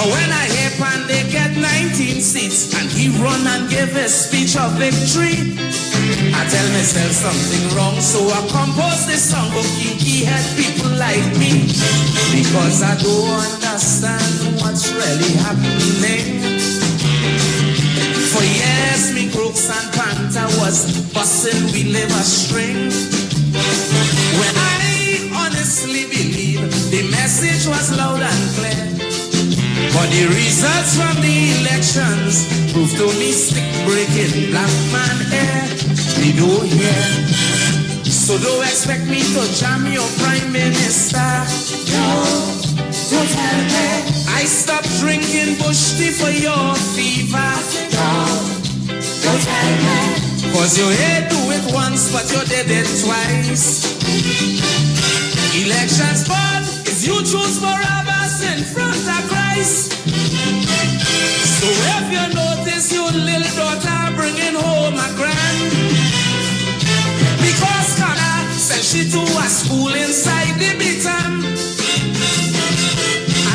But when I hear Pandey get 19 seats and he run and give a speech of victory, I tell myself something wrong, so I compose this song for Kiki head people like me, because I don't understand what's really happening. For years me Crooks and Panther was busting, we live a string, when I honestly believe the message was loud and clear. But the results from the elections prove to me stick breaking black man air. We don't hear, so don't expect me to jam your prime minister. No, don't tell me I stopped drinking bush tea for your fever. No, don't tell me, cause you hate do it once but you did it twice. Elections fun is you choose Barabbas in front of Christ. So if you notice your little daughter bringing home a grand, because Kana sent she to a school inside the Bitam,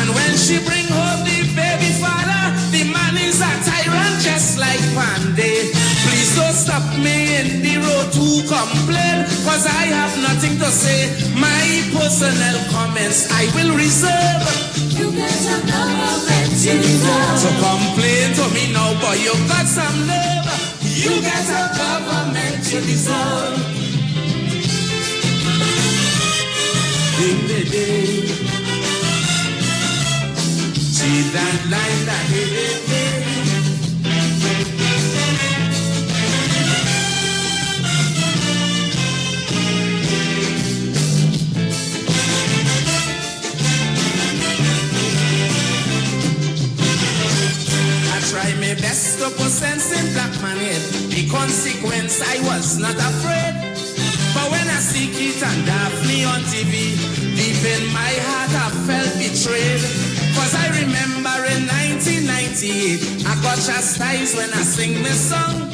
and when she bring home the baby father, the man is a tyrant just like Pandey. Please don't stop me in the road to complain, cause I have nothing to say. My personal comments I will reserve. You get a government you deserve. So complain to me now, boy, you got some nerve. You get a government you deserve. In the day, see that line that hit me. Try my best to put sense in black man head. The consequence I was not afraid. But when I see Keith and Daphne on TV, deep in my heart I felt betrayed. Cause I remember in 1998 I got chastised when I sing this song.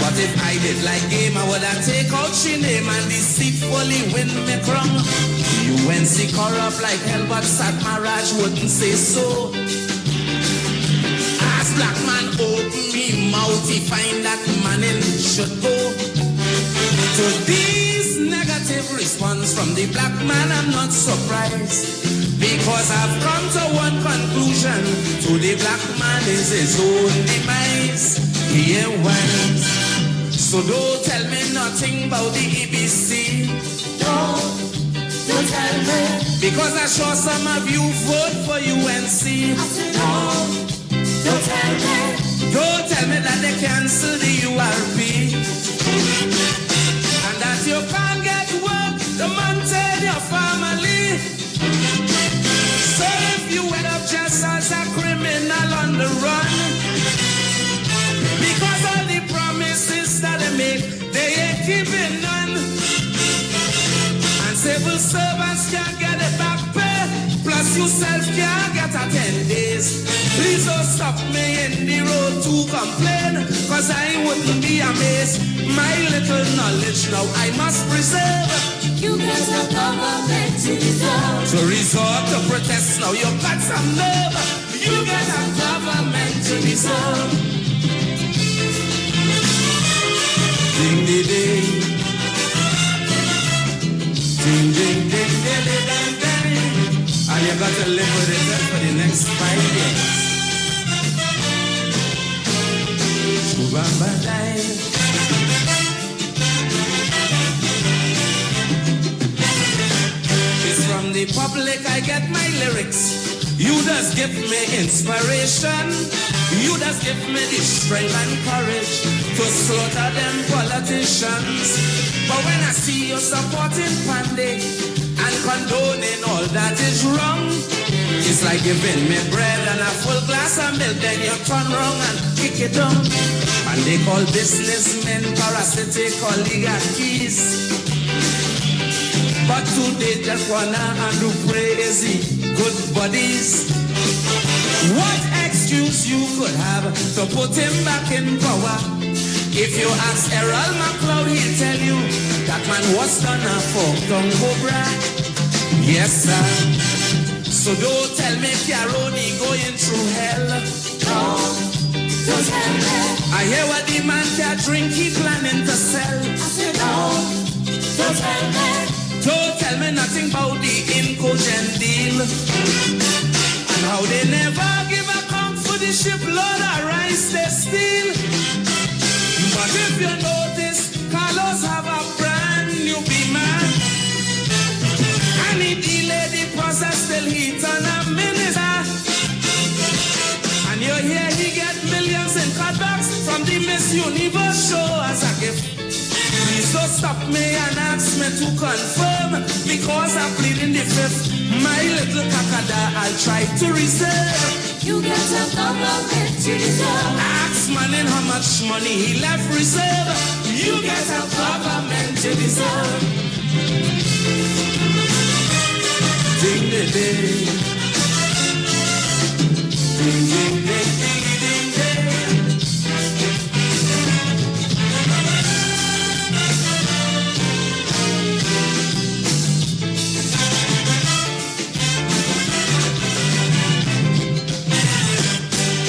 But if I did like game, I would have take out she name and deceitfully win me crumb. UNC corrupt like hell, but Satmaraj wouldn't say so. Black man open me mouth, he find that man in should go. To these negative response from the black man, I'm not surprised, because I've come to one conclusion: to the black man is his own demise. He ain't wise, so don't tell me nothing about the EBC. Don't tell me, because I sure some of you vote for UNC. I said no. Don't tell me that they cancel the URP and that you can't get work to maintain your family. So if you end up just as a criminal on the run, because all the promises that they make, they ain't keeping none, and civil servants can't get it back pay, plus you self can't get a 10 days. Please don't stop me in the road to complain, cause I wouldn't be amazed. My little knowledge now I must preserve. You get a government to deserve. To resort to protest now, you got some nerve. You get a government to deserve. Ding ding ding. Ding ding ding ding ding ding. And you got to live with it for the next 5 years. It's from the public I get my lyrics. You just give me inspiration. You just give me the strength and courage to slaughter them politicians. But when I see you supporting Pandey and condoning all that is wrong, it's like giving me bread and a full glass of milk, then you turn wrong and kick it down. And they call businessmen parasitic oligarchies. But today just wanna and do crazy good bodies. What excuse you could have to put him back in power? If you ask Errol McLeod, he'll tell you that man was gonna fuck down Cobra. Yes, sir. So So don't tell me Caroni going through hell. Don't tell me. I hear what the man can drink, he planning to sell. I said don't tell me. Don't tell me nothing about the Incogen deal. And how they never give a count for the shipload of rice they steal. But if you notice, Carlos have a brand new Beamer. And he delayed the process till he turn a minister. And you hear he get millions in cutbacks from the Miss Universe show as a gift. Please don't stop me and ask me to confirm, because I'm pleading the fifth. My little kakada, I'll try to reserve. You get a government you deserve. Ask Manning how much money he left reserve. You get a government you deserve. Ding ding ding. Ding ding ding ding ding ding.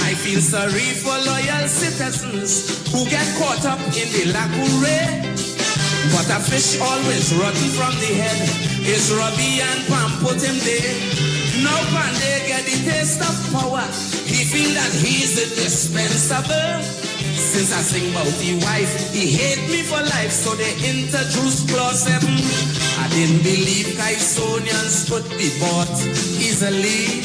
I feel sorry for loyal citizens who get caught up in the lacquer. But a fish always rotten from the head. Is Robbie and Pam put him there. Now Pandey get the taste of power. He feel that he's indispensable. Since I sing about the wife, he hate me for life, so they introduced clause 7. I didn't believe Kaisonians could be bought easily.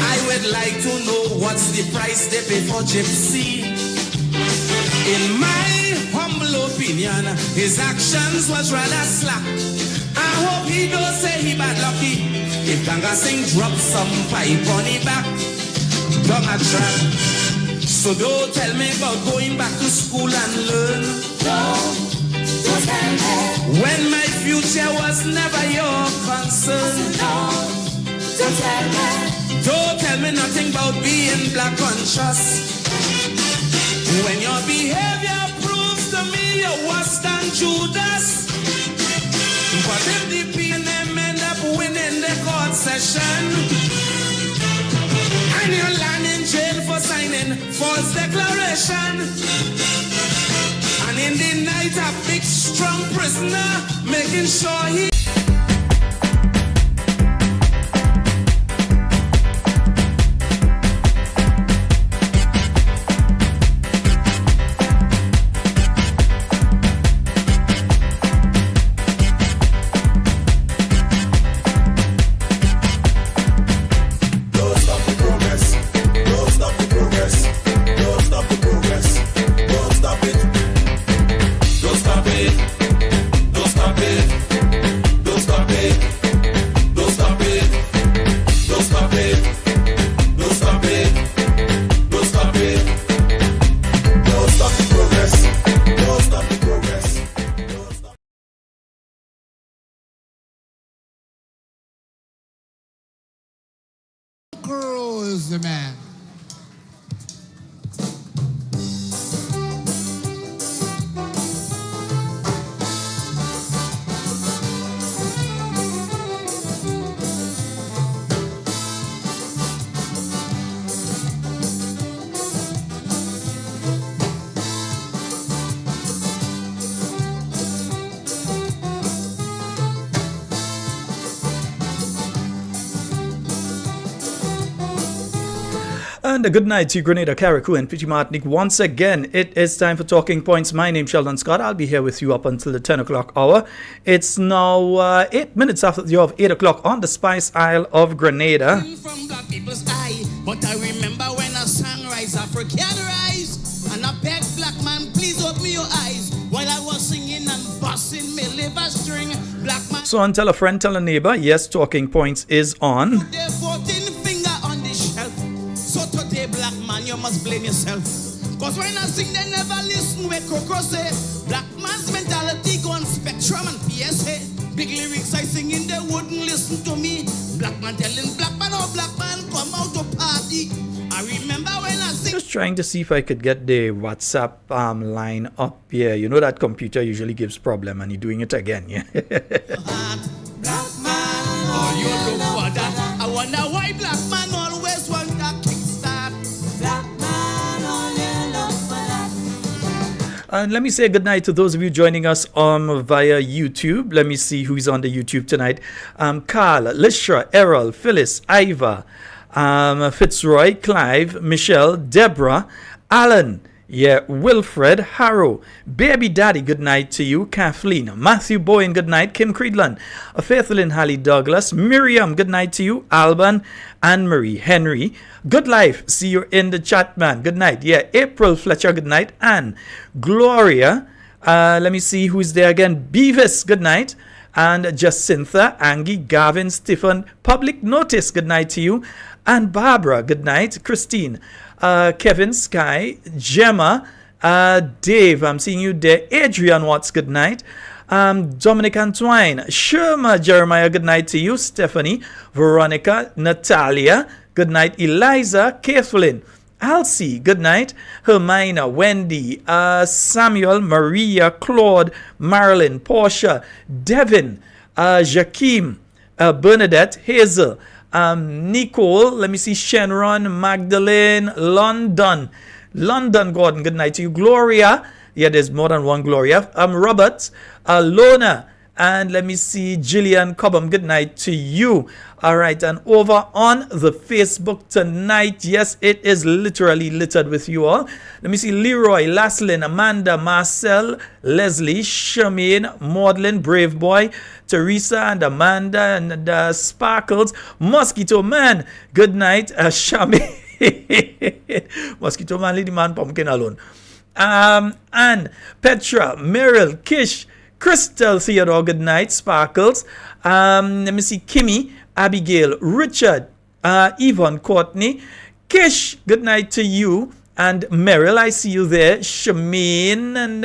I would like to know what's the price they pay for Gypsy. In my humble opinion, his actions was rather slack. I hope he don't say he bad lucky. If Ganga Singh drop some pipe on his back, down a track. So don't tell me about going back to school and learn. Don't tell me. When my future was never your concern. Don't tell me. Don't tell me nothing about being black conscious. When your behavior proves to me you're worse than Judas. But if the PNM end up winning the court session, and you land in jail for signing false declaration, and in the night a big strong prisoner making sure he is the man. And a good night to Grenada, Carriacou, and Pidgey Martinique. Once again, it is time for Talking Points. My name's Sheldon Scott. I'll be here with you up until the 10 o'clock hour. It's now 8 minutes after the hour of 8 o'clock on the Spice Isle of Grenada. From black people's eye, but I remember when a sunrise African rise, and I begged black man, please open your eyes, while I was singing and busting me liver string. Black man. So tell a friend, tell a neighbor. Yes, Talking Points is on. Their 14 finger on the shelf. So today, black man, you must blame yourself. Cause when I sing, they never listen where Coco say. Black man's mentality gone Spectrum and PSA. Big lyrics I sing in, they wouldn't listen to me. Black man telling black man, oh black man, come out to party. I remember when I sing. Just trying to see if I could get the WhatsApp line up here. You know that computer usually gives problem, and you're doing it again, yeah? Black man, Oh, you look for that. I wonder why black man always want a kickstart. Black man only look for that. And let me say goodnight to those of you joining us via YouTube. Let me see who's on the YouTube tonight. Carl, Lishra, Errol, Phyllis, Iva, Fitzroy, Clive, Michelle, Deborah, Alan, Wilfred, Harrow, Baby Daddy, good night to you, Kathleen, Matthew Bowen, good night, Kim Creedland, Faithlyn Hallie Douglas, Miriam, good night to you, Alban, Anne-Marie, Henry, good life, see you in the chat, man, good night, April Fletcher, good night, Anne, Gloria, let me see who's there again, Beavis, good night, and Jacintha, Angie, Gavin, Stephen, Public Notice, good night to you, and Barbara, good night, Christine, Kevin, Sky, Gemma, Dave, I'm seeing you there, Adrian Watts, good night, Dominic Antoine, Sherma, Jeremiah, good night to you, Stephanie, Veronica, Natalia, good night, Eliza, Kathleen, Elsie, good night, Hermina, Wendy, Samuel, Maria, Claude, Marilyn, Portia, Devin, Jakeem, Bernadette, Hazel, Nicole, let me see, Shenron, Magdalene, London, Gordon, good night to you, Gloria, there's more than one Gloria, Robert, Lona, and let me see, Gillian Cobham, good night to you. All right, and over on the Facebook tonight, yes, it is literally littered with you all. Let me see, Leroy, Laslin, Amanda, Marcel, Leslie, Charmaine, Maudlin, Brave Boy, Teresa and Amanda and Sparkles, Mosquito Man, good night, Charmaine, Mosquito Man, Lady Man, Pumpkin alone. And Petra, Meryl, Kish, Crystal Theodore, good night, Sparkles. Let me see, Kimmy, Abigail, Richard, Yvonne, Courtney, Kish, good night to you. And Meryl, I see you there. Shemaine, and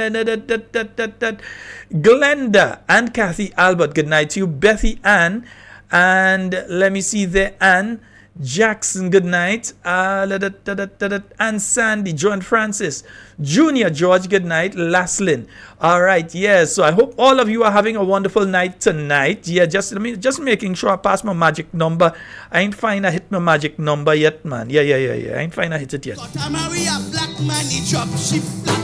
Glenda, and Kathy Albert, good night to you. Bethy Ann, and let me see there, Ann Jackson, good night. And Sandy, John Francis, Junior George, good night. Laslin. All right, so I hope all of you are having a wonderful night tonight. Just making sure I pass my magic number. I ain't find I hit my magic number yet, man. I ain't find I hit it yet. Black man, he drop ship black.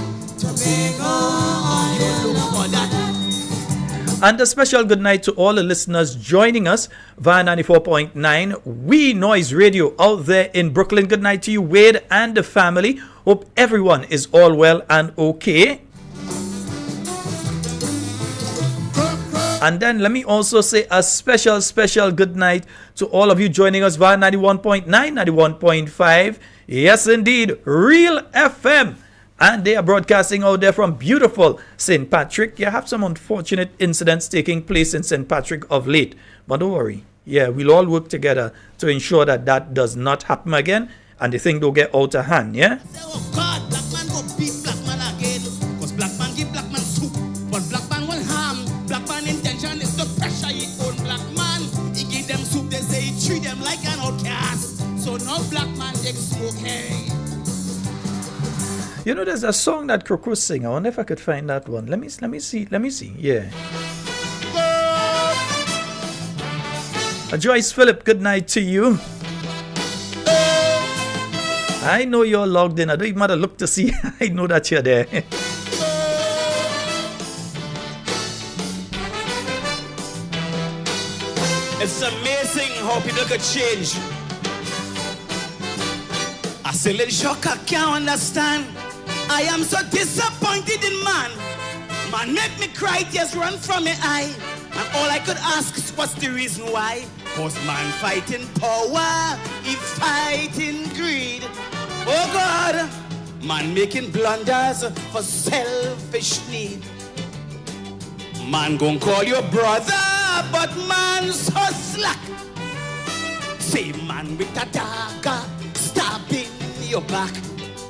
And a special good night to all the listeners joining us via 94.9 We Noise Radio out there in Brooklyn. Good night to you, Wade and the family. Hope everyone is all well and okay. And then let me also say a special good night to all of you joining us via 91.9, 91.5. Yes, indeed, Real FM. And they are broadcasting out there from beautiful St. Patrick. You have some unfortunate incidents taking place in St. Patrick of late. But don't worry. We'll all work together to ensure that that does not happen again and the thing don't get out of hand, Oh God, black man go beat black man again. Because black man give black man soup. But black man will harm. Black man intention is to pressure his own black man. He give them soup, they say he treat them like an outcast. So now black man take smoke, hey. You know, there's a song that Crocus sing. I wonder if I could find that one. Let me see. Joyce Phillip, good night to you. I know you're logged in. I don't even matter look to see. I know that you're there. It's amazing how people could change. I say, little shock, I can't understand. I am so disappointed in man. Man make me cry, tears run from my eye. And all I could ask is what's the reason why? Cause man fighting power, he fighting greed. Oh God, man making blunders for selfish need. Man gon' call your brother, but man so slack. Say man with a dagger, stabbing your back.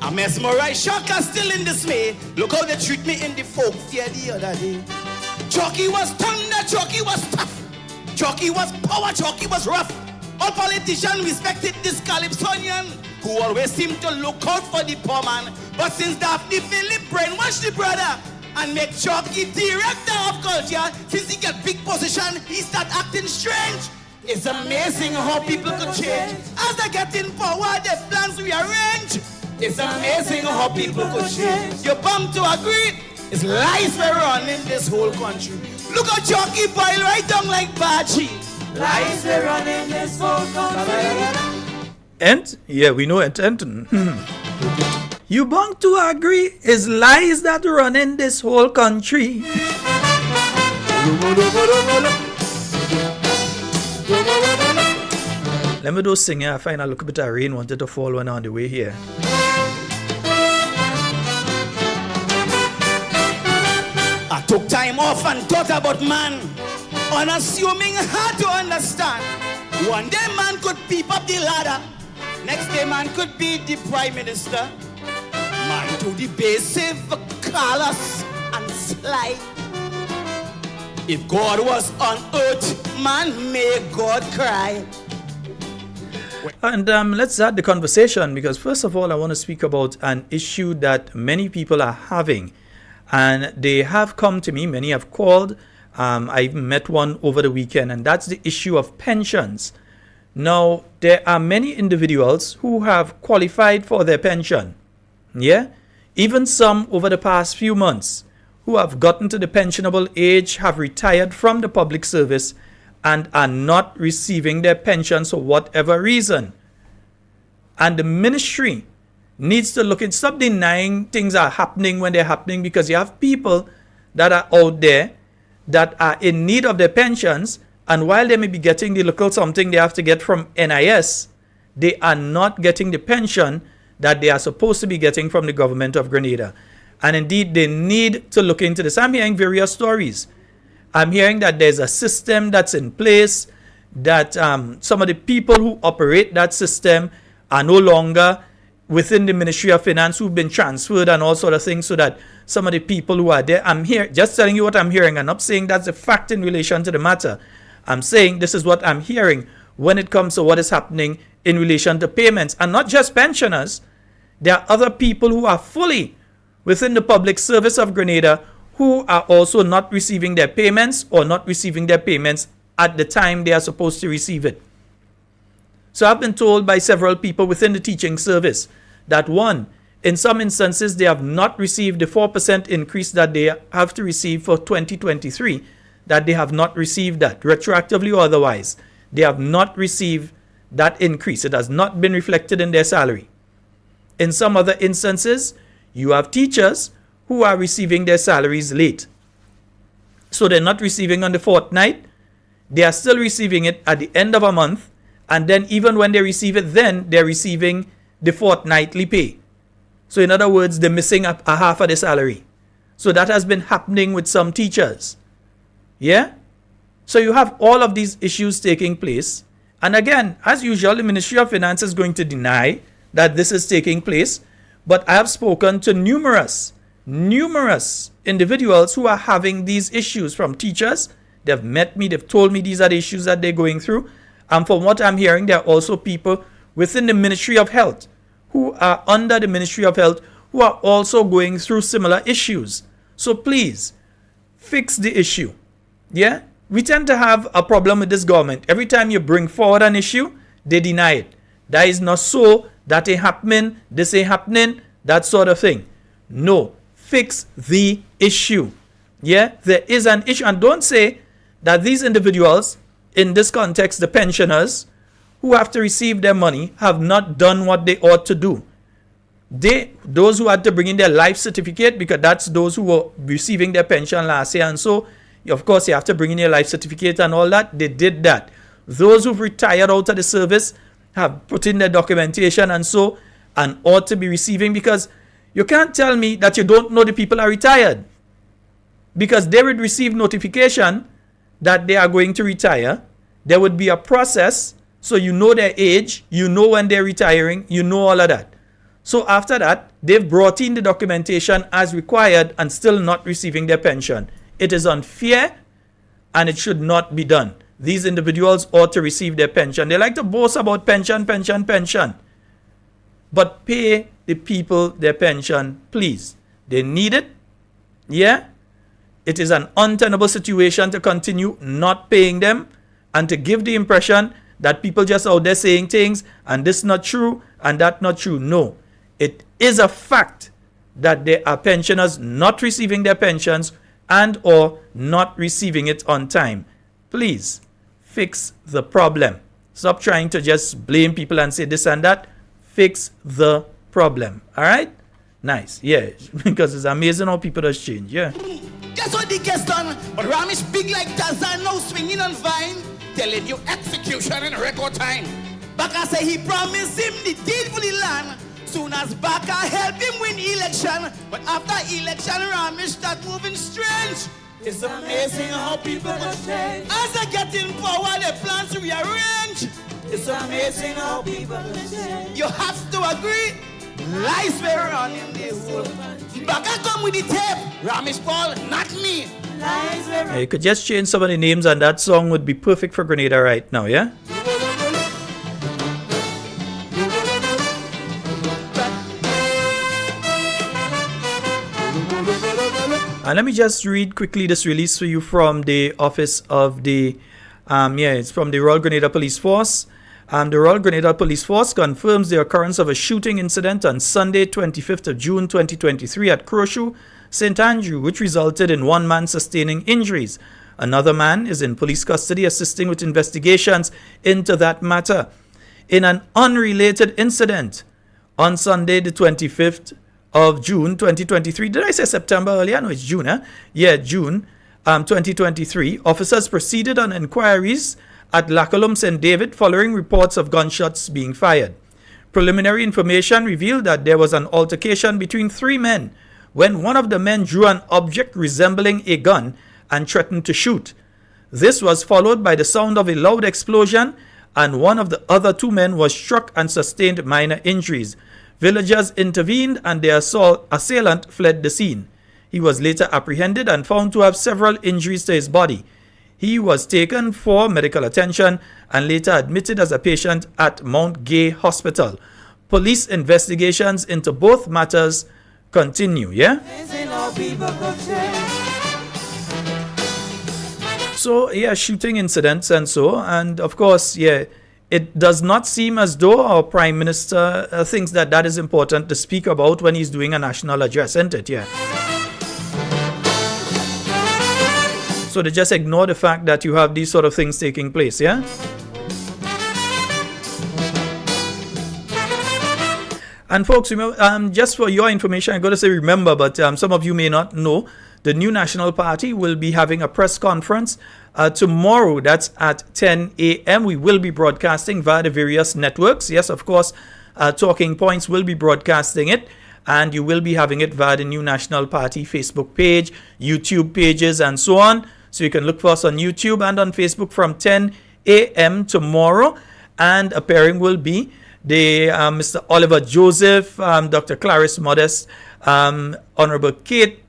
I'm mesmerized, shocker, still in dismay. Look how they treat me in the folk fair the other day. Chalky was thunder, Chalky was tough. Chalky was power, Chalky was rough. All politicians respected this Calypsonian, who always seemed to look out for the poor man. But since Daphne Philip brainwashed the brother and make Chalky director of culture, since he get big position, he start acting strange. It's amazing how people could change. As they get in power, their plans rearrange. It's amazing how people could change. You're bound to agree. It's lies we're running this whole country. Look at Jockey Boy right down like Bachi. Lies we're running this whole country. And yeah, we know it. You bound to agree is lies that run in this whole country. Let me do sing here. I find a little bit of rain wanted to fall when on the way here. I took time off and thought about man, unassuming, hard to understand. One day man could peep up the ladder, next day man could be the prime minister. Man do the basic, callous and sly. If God was on earth, man made God cry. And let's start the conversation, because first of all, I want to speak about an issue that many people are having. And they have come to me, many have called. I met one over the weekend, and that's the issue of pensions. Now, there are many individuals who have qualified for their pension. Yeah? Even some over the past few months who have gotten to the pensionable age, have retired from the public service, and are not receiving their pensions for whatever reason. And the ministry needs to look and stop denying things are happening when they're happening, because you have people that are out there that are in need of their pensions, and while they may be getting the little something they have to get from NIS, they are not getting the pension that they are supposed to be getting from the government of Grenada. And indeed, they need to look into this. I'm hearing various stories. I'm hearing that there's a system that's in place, that some of the people who operate that system are no longer within the Ministry of Finance, who've been transferred and all sort of things, so that some of the people who are there, I'm here just telling you what I'm hearing. I'm not saying that's a fact in relation to the matter. I'm saying this is what I'm hearing when it comes to what is happening in relation to payments. And not just pensioners, there are other people who are fully within the public service of Grenada who are also not receiving their payments, or not receiving their payments at the time they are supposed to receive it. So I've been told by several people within the teaching service that, one, in some instances they have not received the 4% increase that they have to receive for 2023, that they have not received that, retroactively or otherwise. They have not received that increase. It has not been reflected in their salary. In some other instances, you have teachers who are receiving their salaries late. So they're not receiving on the fortnight. They are still receiving it at the end of a month. And then even when they receive it, then they're receiving the fortnightly pay. So in other words, they're missing a half of the salary. So that has been happening with some teachers. Yeah? So you have all of these issues taking place. And again, as usual, the Ministry of Finance is going to deny that this is taking place. But I have spoken to numerous individuals who are having these issues, from teachers. They've met me, they've told me these are the issues that they're going through. And from what I'm hearing, there are also people within the Ministry of Health, who are under the Ministry of Health, who are also going through similar issues. So please, fix the issue. Yeah? We tend to have a problem with this government. Every time you bring forward an issue, they deny it. That is not so, that ain't happening, this ain't happening, that sort of thing. No, fix the issue. Yeah? There is an issue. And don't say that these individuals, in this context, the pensioners who have to receive their money, have not done what they ought to do. Those who had to bring in their life certificate, because that's those who were receiving their pension last year, and so of course you have to bring in your life certificate and all that. They did that. Those who've retired out of the service have put in their documentation and so, and ought to be receiving, because you can't tell me that you don't know the people are retired, because they would receive notification that they are going to retire. There would be a process, so you know their age, you know when they're retiring, you know all of that. So after that, they've brought in the documentation as required and still not receiving their pension. It is unfair, and it should not be done. These individuals ought to receive their pension. They like to boast about pension. But pay the people their pension, please. They need it. Yeah? It is an untenable situation to continue not paying them. and to give the impression that people just out there saying things and this not true and that not true. No, it is a fact that there are pensioners not receiving their pensions and or not receiving it on time. Please fix the problem. Stop trying to just blame people and say this and that. Fix the problem. All right? Nice. Yeah, because it's amazing how people just change. Yeah. Guess what he gets done? But Ramesh big like Tarzan, now swinging on vine, telling you execution in record time. Baka say he promised him the deed for the land. Soon as Baka help him win election. But after election, Ramesh start moving strange. It's amazing how people can change. As they get in power, they plan to rearrange. It's amazing how people can change. You have to agree. Lies were running the whole. Baka come with the tape. Ramesh Paul, not me. Yeah, you could just change some of the names and that song would be perfect for Grenada right now, yeah? And let me just read quickly this release for you from the office of the, it's from the Royal Grenada Police Force. The Royal Grenada Police Force confirms the occurrence of a shooting incident on Sunday, 25th of June 2023 at Crowshoe, St. Andrew, which resulted in one man sustaining injuries. Another man is in police custody assisting with investigations into that matter. In an unrelated incident, on Sunday, the 25th of June 2023, did I say September earlier? No, it's June, huh? Yeah, June 2023, officers proceeded on inquiries at Lacolum St. David following reports of gunshots being fired. Preliminary information revealed that there was an altercation between three men when one of the men drew an object resembling a gun and threatened to shoot. This was followed by the sound of a loud explosion, and one of the other two men was struck and sustained minor injuries. Villagers intervened and the assailant fled the scene. He was later apprehended and found to have several injuries to his body. He was taken for medical attention and later admitted as a patient at Mount Gay Hospital. Police investigations into both matters continue, yeah? So, yeah, shooting incidents and so, and of course, yeah, it does not seem as though our Prime Minister thinks that that is important to speak about when he's doing a national address, isn't it? Yeah. So they just ignore the fact that you have these sort of things taking place, yeah? And folks, remember, just for your information, I'm going to say remember, but some of you may not know, the New National Party will be having a press conference tomorrow. That's at 10 a.m. We will be broadcasting via the various networks. Yes, of course, Talking Points will be broadcasting it. And you will be having it via the New National Party Facebook page, YouTube pages, and so on. So you can look for us on YouTube and on Facebook from 10 a.m. tomorrow. And appearing will be the Mr. Oliver Joseph, Dr. Clarice Modest, Honorable Kate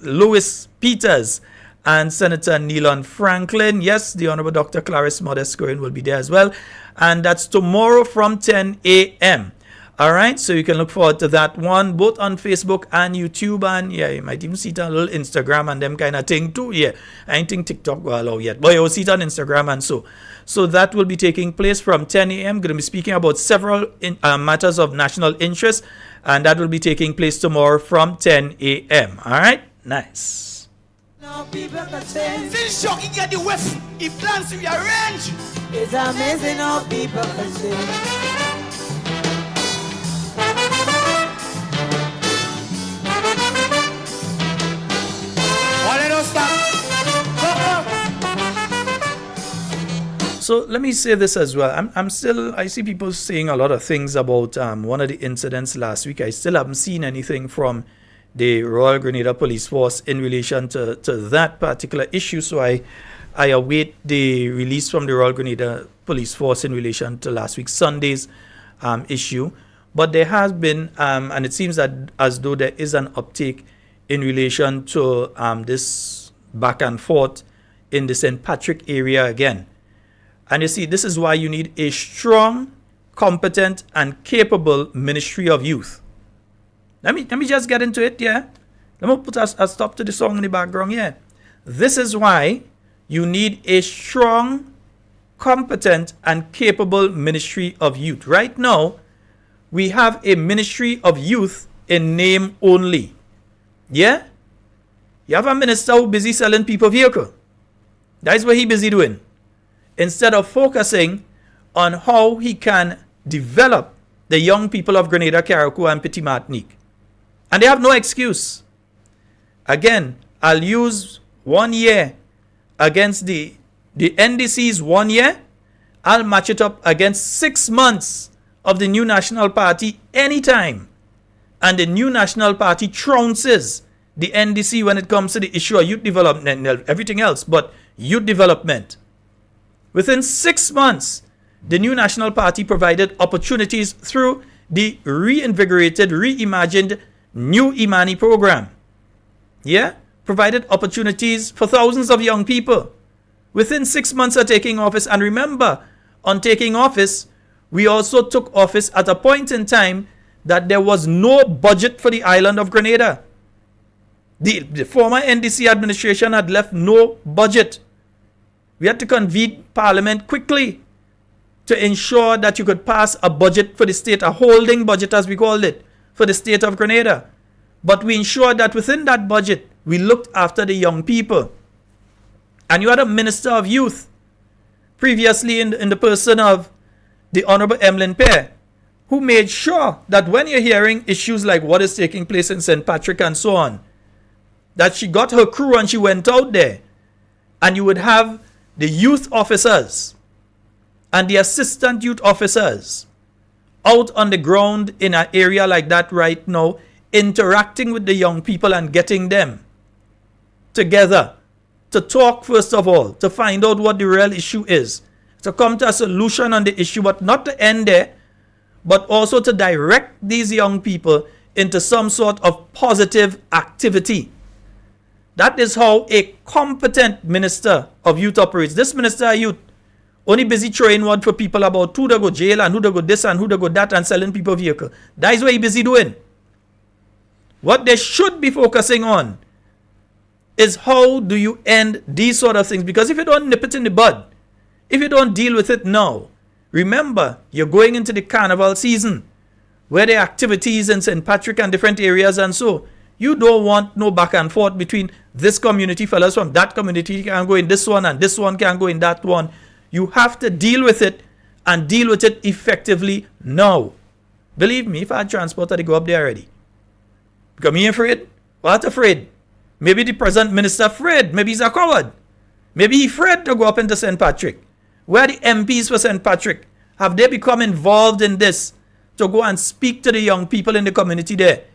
Lewis Peters, and Senator Nealon Franklin. Yes, the Honorable Dr. Clarice Modest Cohen will be there as well. And that's tomorrow from 10 a.m. All right, so you can look forward to that one, both on Facebook and YouTube, and yeah, you might even see it on a little Instagram and them kind of thing too. Yeah, I don't think TikTok will allow yet, but you'll see it on Instagram and so. So that will be taking place from 10 a.m. Going to be speaking about several matters of national interest, and that will be taking place tomorrow from 10 a.m. All right, nice. Now people can change. Since shocking at the West, he plans to rearrange. It's amazing how people can change. So let me say this as well. I see people saying a lot of things about one of the incidents last week. I still haven't seen anything from the Royal Grenada Police Force in relation to that particular issue. So I await the release from the Royal Grenada Police Force in relation to last week's Sunday's issue. But there has been, and it seems that as though there is an uptake in relation to this back and forth in the St. Patrick area again. And you see, this is why you need a strong, competent, and capable Ministry of Youth. Let me just get into it, yeah? Let me put a stop to the song in the background, yeah? This is why you need a strong, competent and capable Ministry of Youth. Right now, we have a Ministry of Youth in name only. Yeah? You have a minister who busy selling people vehicle. That's what he busy doing. Instead of focusing on how he can develop the young people of Grenada, Carriacou, and Petit Martinique. And they have no excuse. Again, I'll use 1 year against the NDC's 1 year. I'll match it up against 6 months of the New National Party anytime. And the New National Party trounces the NDC when it comes to the issue of youth development and everything else, but youth development. Within 6 months, the New National Party provided opportunities through the reinvigorated, reimagined New Imani program. Yeah? Provided opportunities for thousands of young people within 6 months of taking office. And remember, on taking office, we also took office at a point in time that there was no budget for the island of Grenada. The former NDC administration had left no budget. We had to convene Parliament quickly to ensure that you could pass a budget for the state, a holding budget as we called it, for the state of Grenada. But we ensured that within that budget, we looked after the young people. And you had a Minister of Youth previously in the person of the Honorable Emlyn Pear, who made sure that when you're hearing issues like what is taking place in St. Patrick and so on, that she got her crew and she went out there, and you would have the youth officers and the assistant youth officers out on the ground in an area like that right now, interacting with the young people and getting them together to talk first of all, to find out what the real issue is, to come to a solution on the issue, but not to end there, but also to direct these young people into some sort of positive activity. That is how a competent Minister of Youth operates. This Minister of Youth only busy throwing word for people about who they go jail and who they go this and who they go that and selling people vehicle. That is what he busy doing. What they should be focusing on is how do you end these sort of things. Because if you don't nip it in the bud, if you don't deal with it now, remember, you're going into the carnival season where there are activities in St. Patrick and different areas, and so you don't want no back and forth between this community fellas from that community can go in this one and this one can go in that one. You have to deal with it and deal with it effectively now. Believe me, if I had transport, I'd go up there already. Because me afraid? What afraid? Maybe the present minister afraid. Maybe he's a coward. Maybe he's afraid to go up into St. Patrick. Where are the MPs for St. Patrick? Have they become involved in this to go and speak to the young people in the community there?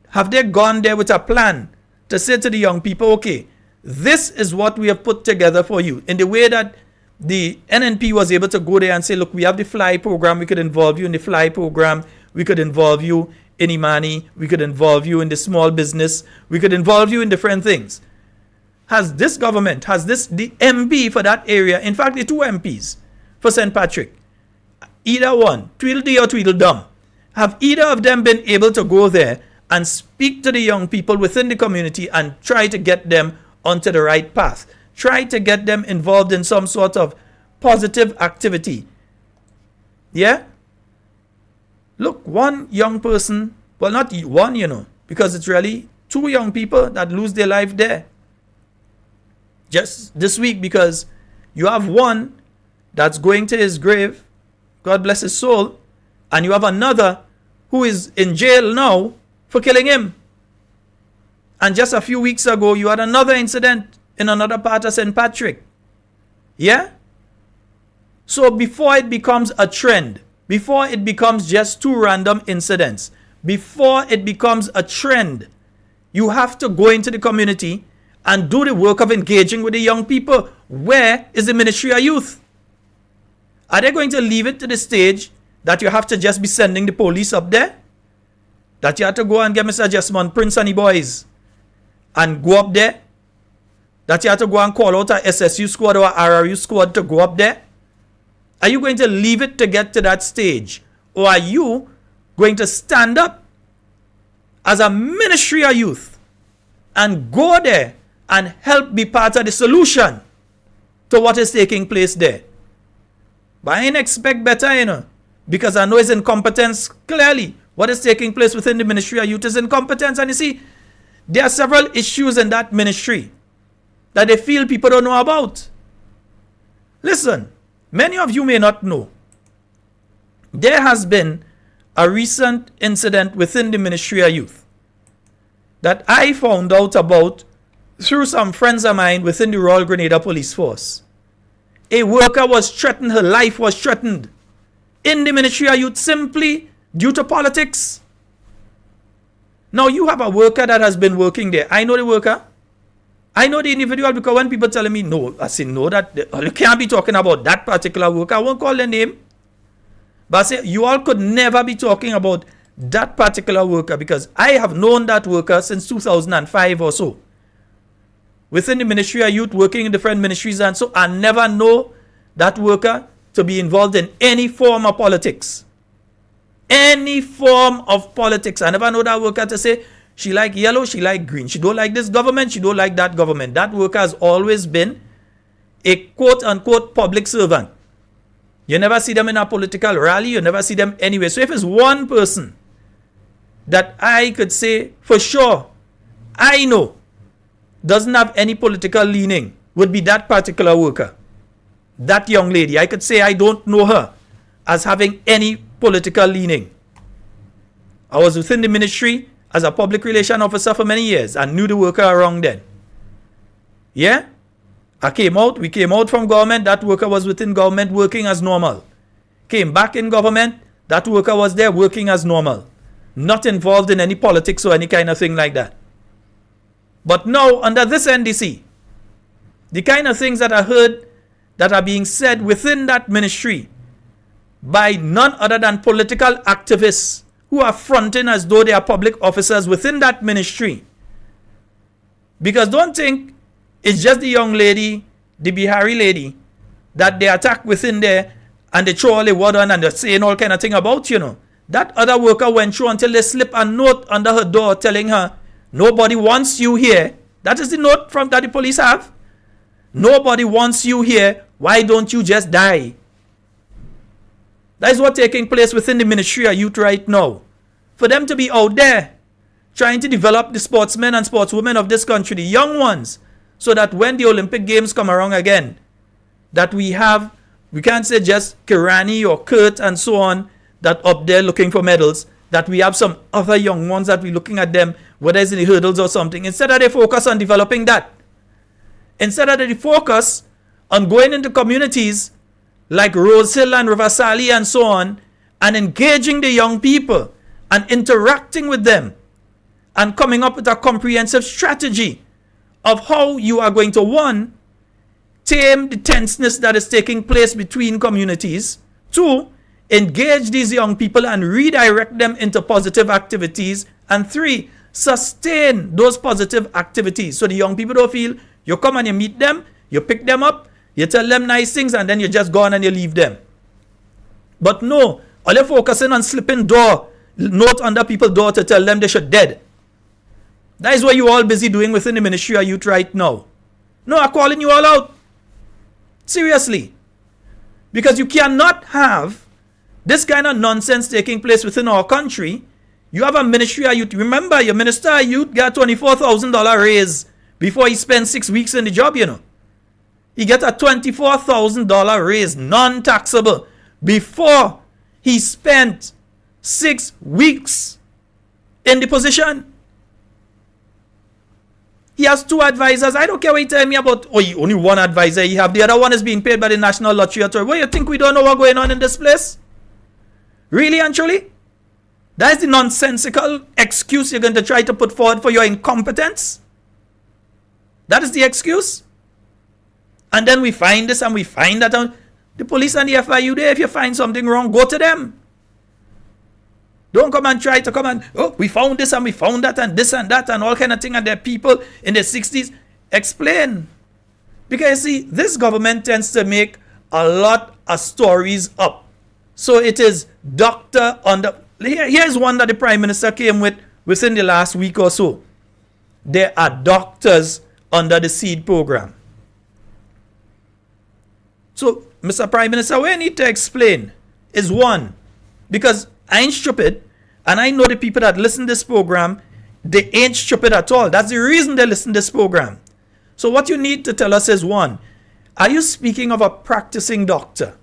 Have they gone there with a plan to say to the young people, okay, this is what we have put together for you, in the way that the NNP was able to go there and say, look, we have the FLY program, we could involve you in the FLY program, we could involve you in Imani, we could involve you in the small business, we could involve you in different things. Has this government, the MP for that area, in fact the two MPs for St. Patrick, either one, Tweedledee or Tweedledum, have either of them been able to go there and speak to the young people within the community and try to get them onto the right path? Try to get them involved in some sort of positive activity. Yeah? Look, one young person, well, not one, because it's really two young people that lose their life there. Just this week, because you have one that's going to his grave, God bless his soul, and you have another who is in jail now for killing him. And just a few weeks ago, you had another incident in another part of St. Patrick. Yeah? So before it becomes a trend, before it becomes just two random incidents, before it becomes a trend, you have to go into the community and do the work of engaging with the young people. Where is the Ministry of Youth? Are they going to leave it to the stage that you have to just be sending the police up there? That you have to go and get Mr. Jesmond Prince and the boys and go up there? That you have to go and call out a SSU squad or a RRU squad to go up there? Are you going to leave it to get to that stage? Or are you going to stand up as a Ministry of Youth and go there and help be part of the solution to what is taking place there? But I ain't expect better, because I know it's incompetence clearly. What is taking place within the Ministry of Youth is incompetence. And you see, there are several issues in that ministry that they feel people don't know about. Listen, many of you may not know. There has been a recent incident within the Ministry of Youth that I found out about through some friends of mine within the Royal Grenada Police Force. A worker was threatened, her life was threatened in the Ministry of Youth simply due to politics. Now you have a worker that has been working there. I know the worker. I know the individual, because when people telling me no, I say no, that you can't be talking about that particular worker. I won't call the name. But I say you all could never be talking about that particular worker, because I have known that worker since 2005 or so. Within the Ministry of Youth, working in different ministries, and so I never know that worker to be involved in any form of politics. Any form of politics. I never know that worker to say she like yellow, she like green. She don't like this government, she don't like that government. That worker has always been a quote-unquote public servant. You never see them in a political rally, you never see them anywhere. So if it's one person that I could say for sure, I know, doesn't have any political leaning, would be that particular worker. That young lady. I could say I don't know her as having any political leaning. I was within the ministry as a public relation officer for many years and knew the worker around then. Yeah? We came out from government, that worker was within government working as normal. Came back in government, that worker was there working as normal. Not involved in any politics or any kind of thing like that. But now, under this NDC, the kind of things that I heard that are being said within that ministry by none other than political activists who are fronting as though they are public officers within that ministry. Because don't think it's just the young lady, the Bihari lady, that they attack within there and they throw all the water on and they're saying all kind of thing about, That other worker went through until they slip a note under her door telling her, nobody wants you here. That is the note that the police have. Nobody wants you here. Why don't you just die? That is what's taking place within the Ministry of Youth right now. For them to be out there trying to develop the sportsmen and sportswomen of this country, the young ones, so that when the Olympic Games come around again, that we can't say just Kirani or Kurt and so on, that up there looking for medals, that we have some other young ones that we're looking at them, whether it's in the hurdles or something. Instead of they focus on developing that. Instead of they focus on going into communities like Rose Hill and Rivasali and so on, and engaging the young people and interacting with them and coming up with a comprehensive strategy of how you are going to, one, tame the tenseness that is taking place between communities, two, engage these young people and redirect them into positive activities, and three, sustain those positive activities so the young people don't feel you come and you meet them, you pick them up, you tell them nice things, and then you just go on and you leave them. But no, all you're focusing on slipping note under people's door to tell them they should dead. That is what you all busy doing within the Ministry of Youth right now. No, I'm calling you all out. Seriously. Because you cannot have this kind of nonsense taking place within our country. You have a Ministry of Youth. Remember, your Minister of Youth got $24,000 raise before he spent 6 weeks in the job, He get a $24,000 raise, non-taxable, before he spent 6 weeks in the position. He has 2 advisors. I don't care what you tell me about, only one advisor he have. The other one is being paid by the National Lottery Authority. What, you think we don't know what's going on in this place? Really and truly? That is the nonsensical excuse you're going to try to put forward for your incompetence? That is the excuse? And then we find this and we find that. The police and the FIU there, if you find something wrong, go to them. Don't come and try to come and, we found this and we found that and this and that and all kind of thing, and there are people in the 60s. Explain. Because you see, this government tends to make a lot of stories up. So it is doctor under. Here's one that the Prime Minister came with within the last week or so. There are doctors under the SEED program. So Mr. Prime Minister, what I need to explain is one, because I ain't stupid, and I know the people that listen to this program, they ain't stupid at all. That's the reason they listen to this program. So what you need to tell us is one, are you speaking of a practicing doctor?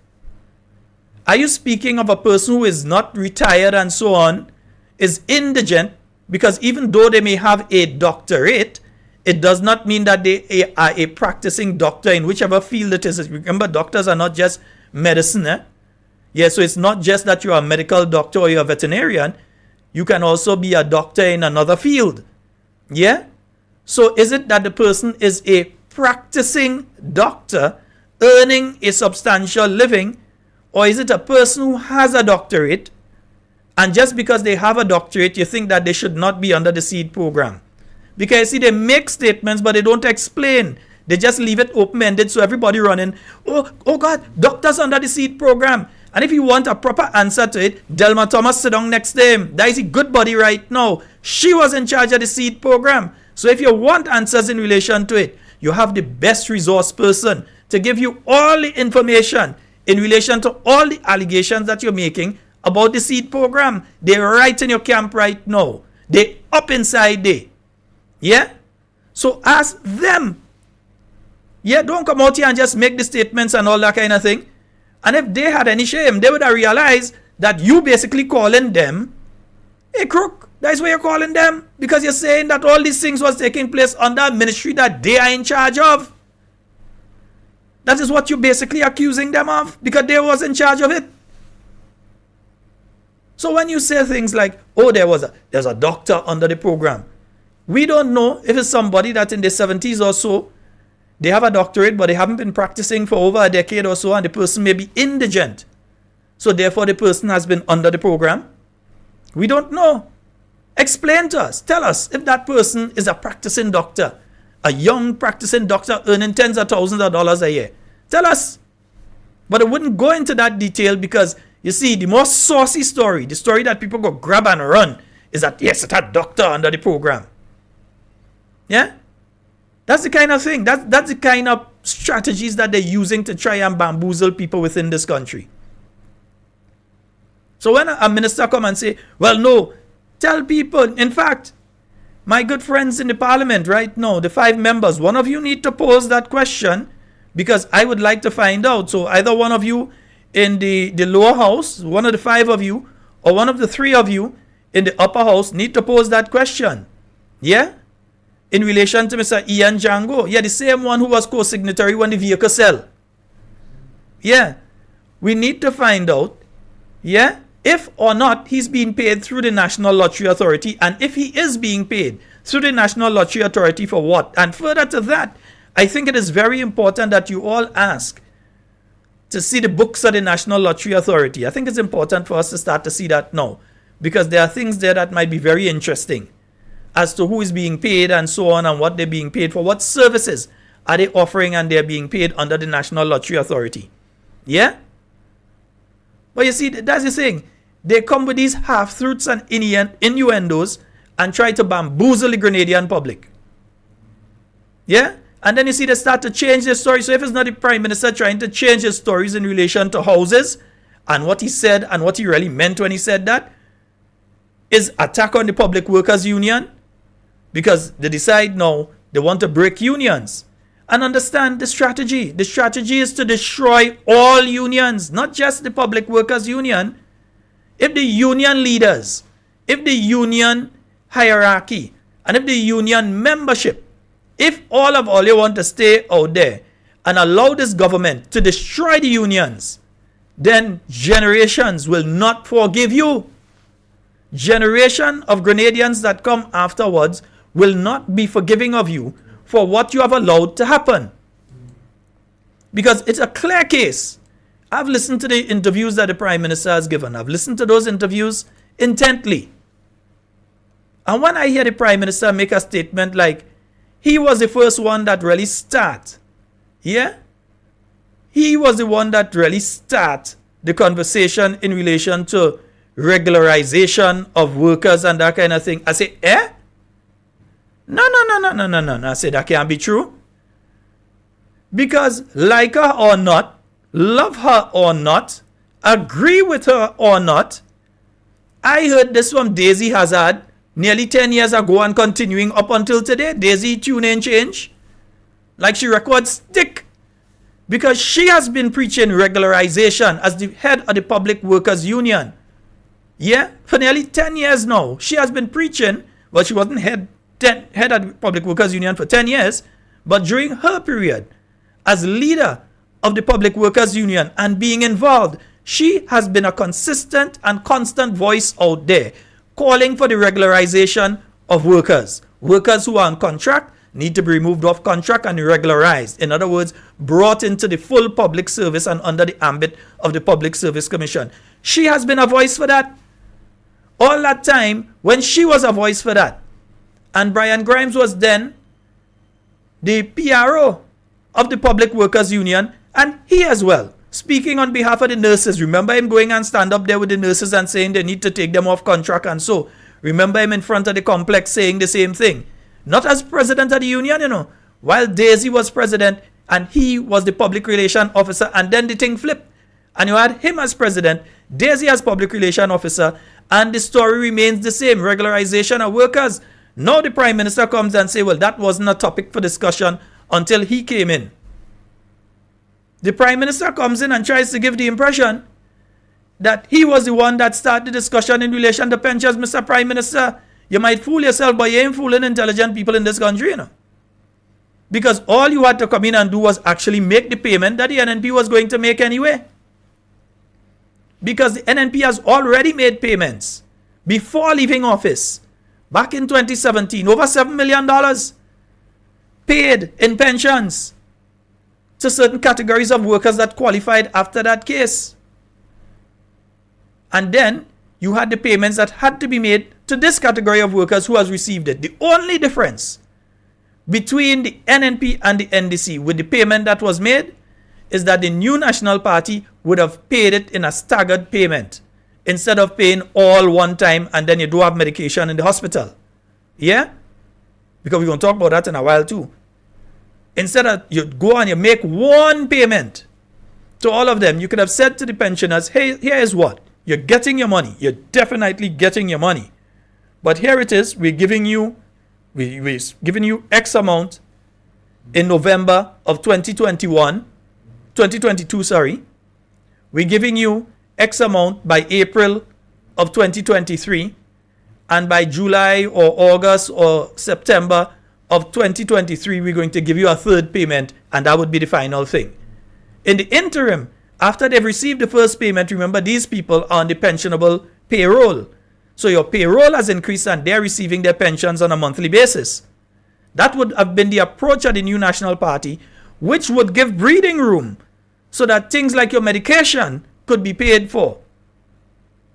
Are you speaking of a person who is not retired and so on, is indigent? Because even though they may have a doctorate, it does not mean that they are a practicing doctor in whichever field it is. Remember, doctors are not just medicine. Yeah, so it's not just that you're a medical doctor or you're a veterinarian. You can also be a doctor in another field. Yeah? So is it that the person is a practicing doctor earning a substantial living, or is it a person who has a doctorate, and just because they have a doctorate, you think that they should not be under the SEED program? Because you see, they make statements, but they don't explain. They just leave it open-ended, so everybody running, oh God, doctors under the SEED program. And if you want a proper answer to it, Delma Thomas sit down next to him. That is a good body right now. She was in charge of the SEED program. So if you want answers in relation to it, you have the best resource person to give you all the information in relation to all the allegations that you're making about the SEED program. They're right in your camp right now. They up inside there. Yeah? So ask them. Yeah, don't come out here and just make the statements and all that kind of thing. And if they had any shame, they would have realized that you basically calling them a crook. That's what you're calling them. Because you're saying that all these things was taking place under a ministry that they are in charge of. That is what you're basically accusing them of. Because they was in charge of it. So when you say things like, oh, there's a doctor under the program. We don't know if it's somebody that in their 70s or so, they have a doctorate, but they haven't been practicing for over a decade or so, and the person may be indigent. So therefore, the person has been under the program. We don't know. Explain to us. Tell us if that person is a practicing doctor, a young practicing doctor earning tens of thousands of dollars a year. Tell us. But I wouldn't go into that detail because, you see, the more saucy story, the story that people go grab and run, is that, yes, it's a doctor under the program. Yeah? That's the kind of thing. That's the kind of strategies that they're using to try and bamboozle people within this country. So when a minister come and say, well, no, tell people, in fact, my good friends in the parliament right now, the 5 members, one of you need to pose that question because I would like to find out. So either one of you in the lower house, one of the 5 of you, or one of the 3 of you in the upper house need to pose that question. Yeah? In relation to Mr. Ian Django. Yeah, the same one who was co-signatory when the vehicle sell. Yeah. We need to find out, yeah, if or not he's being paid through the National Lottery Authority, and if he is being paid through the National Lottery Authority for what? And further to that, I think it is very important that you all ask to see the books of the National Lottery Authority. I think it's important for us to start to see that now, because there are things there that might be very interesting as to who is being paid and so on, and what they're being paid for, what services are they offering, and they're being paid under the National Lottery Authority. Yeah? But you see, that's the thing. They come with these half-truths and innuendos and try to bamboozle the Grenadian public. Yeah? And then you see they start to change their story. So if it's not the Prime Minister trying to change his stories in relation to houses and what he said and what he really meant when he said that, is attack on the Public Workers Union, because they decide now they want to break unions. And understand the strategy. The strategy is to destroy all unions, not just the Public Workers Union. If the union leaders, if the union hierarchy, and if the union membership, if all you want to stay out there and allow this government to destroy the unions, then generations will not forgive you. Generation of Grenadians that come afterwards will not be forgiving of you for what you have allowed to happen. Because it's a clear case. I've listened to the interviews that the Prime Minister has given. I've listened to those interviews intently. And when I hear the Prime Minister make a statement like, he was the first one that really start. Yeah? He was the one that really start the conversation in relation to regularization of workers and that kind of thing. I say, No. I say that can't be true. Because like her or not, love her or not, agree with her or not. I heard this from Daisy Hazard nearly 10 years ago and continuing up until today. Daisy tune in change. Like she records stick. Because she has been preaching regularization as the head of the Public Workers Union. Yeah, for nearly 10 years now. She has been preaching, well, she wasn't head of the Public Workers Union for 10 years, but during her period as leader of the Public Workers Union and being involved, she has been a consistent and constant voice out there calling for the regularization of workers. Workers who are on contract need to be removed off contract and regularized. In other words, brought into the full public service and under the ambit of the Public Service Commission. She has been a voice for that. All that time, when she was a voice for that, and Brian Grimes was then the PRO of the Public Workers Union, and he as well, speaking on behalf of the nurses. Remember him going and stand up there with the nurses and saying they need to take them off contract and so. Remember him in front of the complex saying the same thing. Not as president of the union, while Daisy was president and he was the public relation officer, and then the thing flipped. And you had him as president, Daisy as public relation officer, and the story remains the same, regularization of workers. Now the Prime Minister comes and say, well, that wasn't a topic for discussion until he came in. The Prime Minister comes in and tries to give the impression that he was the one that started the discussion in relation to pensions. Mr. Prime Minister, you might fool yourself, but you ain't fooling intelligent people in this country, Because all you had to come in and do was actually make the payment that the NNP was going to make anyway. Because the NNP has already made payments before leaving office. Back in 2017, over $7 million paid in pensions to certain categories of workers that qualified after that case. And then you had the payments that had to be made to this category of workers who has received it. The only difference between the NNP and the NDC with the payment that was made is that the New National Party would have paid it in a staggered payment instead of paying all one time and then you do have medication in the hospital. Yeah? Because we're going to talk about that in a while too. Instead of you go and you make one payment to all of them, you could have said to the pensioners, hey, here is what. You're getting your money. You're definitely getting your money. But here it is. We're giving you X amount in November of 2022, sorry. We're giving you X amount by April of 2023. And by July or August or September of 2023, we're going to give you a third payment. And that would be the final thing. In the interim, after they've received the first payment, remember these people are on the pensionable payroll. So your payroll has increased and they're receiving their pensions on a monthly basis. That would have been the approach of the New National Party, which would give breathing room so that things like your medication could be paid for.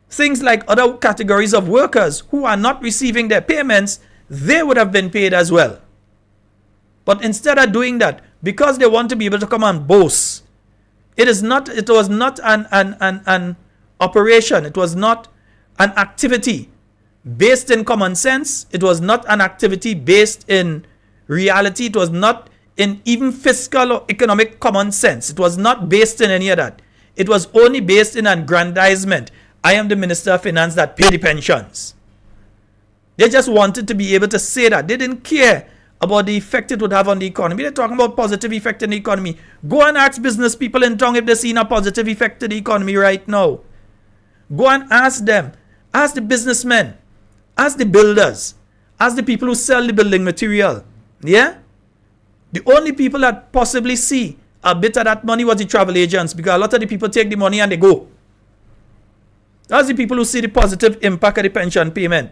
Things like other categories of workers who are not receiving their payments, they would have been paid as well. But instead of doing that, because they want to be able to come and boast, it was not an operation. It was not an activity based in common sense. It was not an activity based in reality. It was not in even fiscal or economic common sense. It was not based in any of that. It was only based in aggrandizement. I am the Minister of Finance that pay the pensions. They just wanted to be able to say that. They didn't care about the effect it would have on the economy. They're talking about positive effect in the economy. Go and ask business people in town if they've seen a positive effect to the economy right now. Go and ask them. Ask the businessmen. Ask the builders. Ask the people who sell the building material. Yeah? The only people that possibly see a bit of that money was the travel agents, because a lot of the people take the money and they go. That's the people who see the positive impact of the pension payment.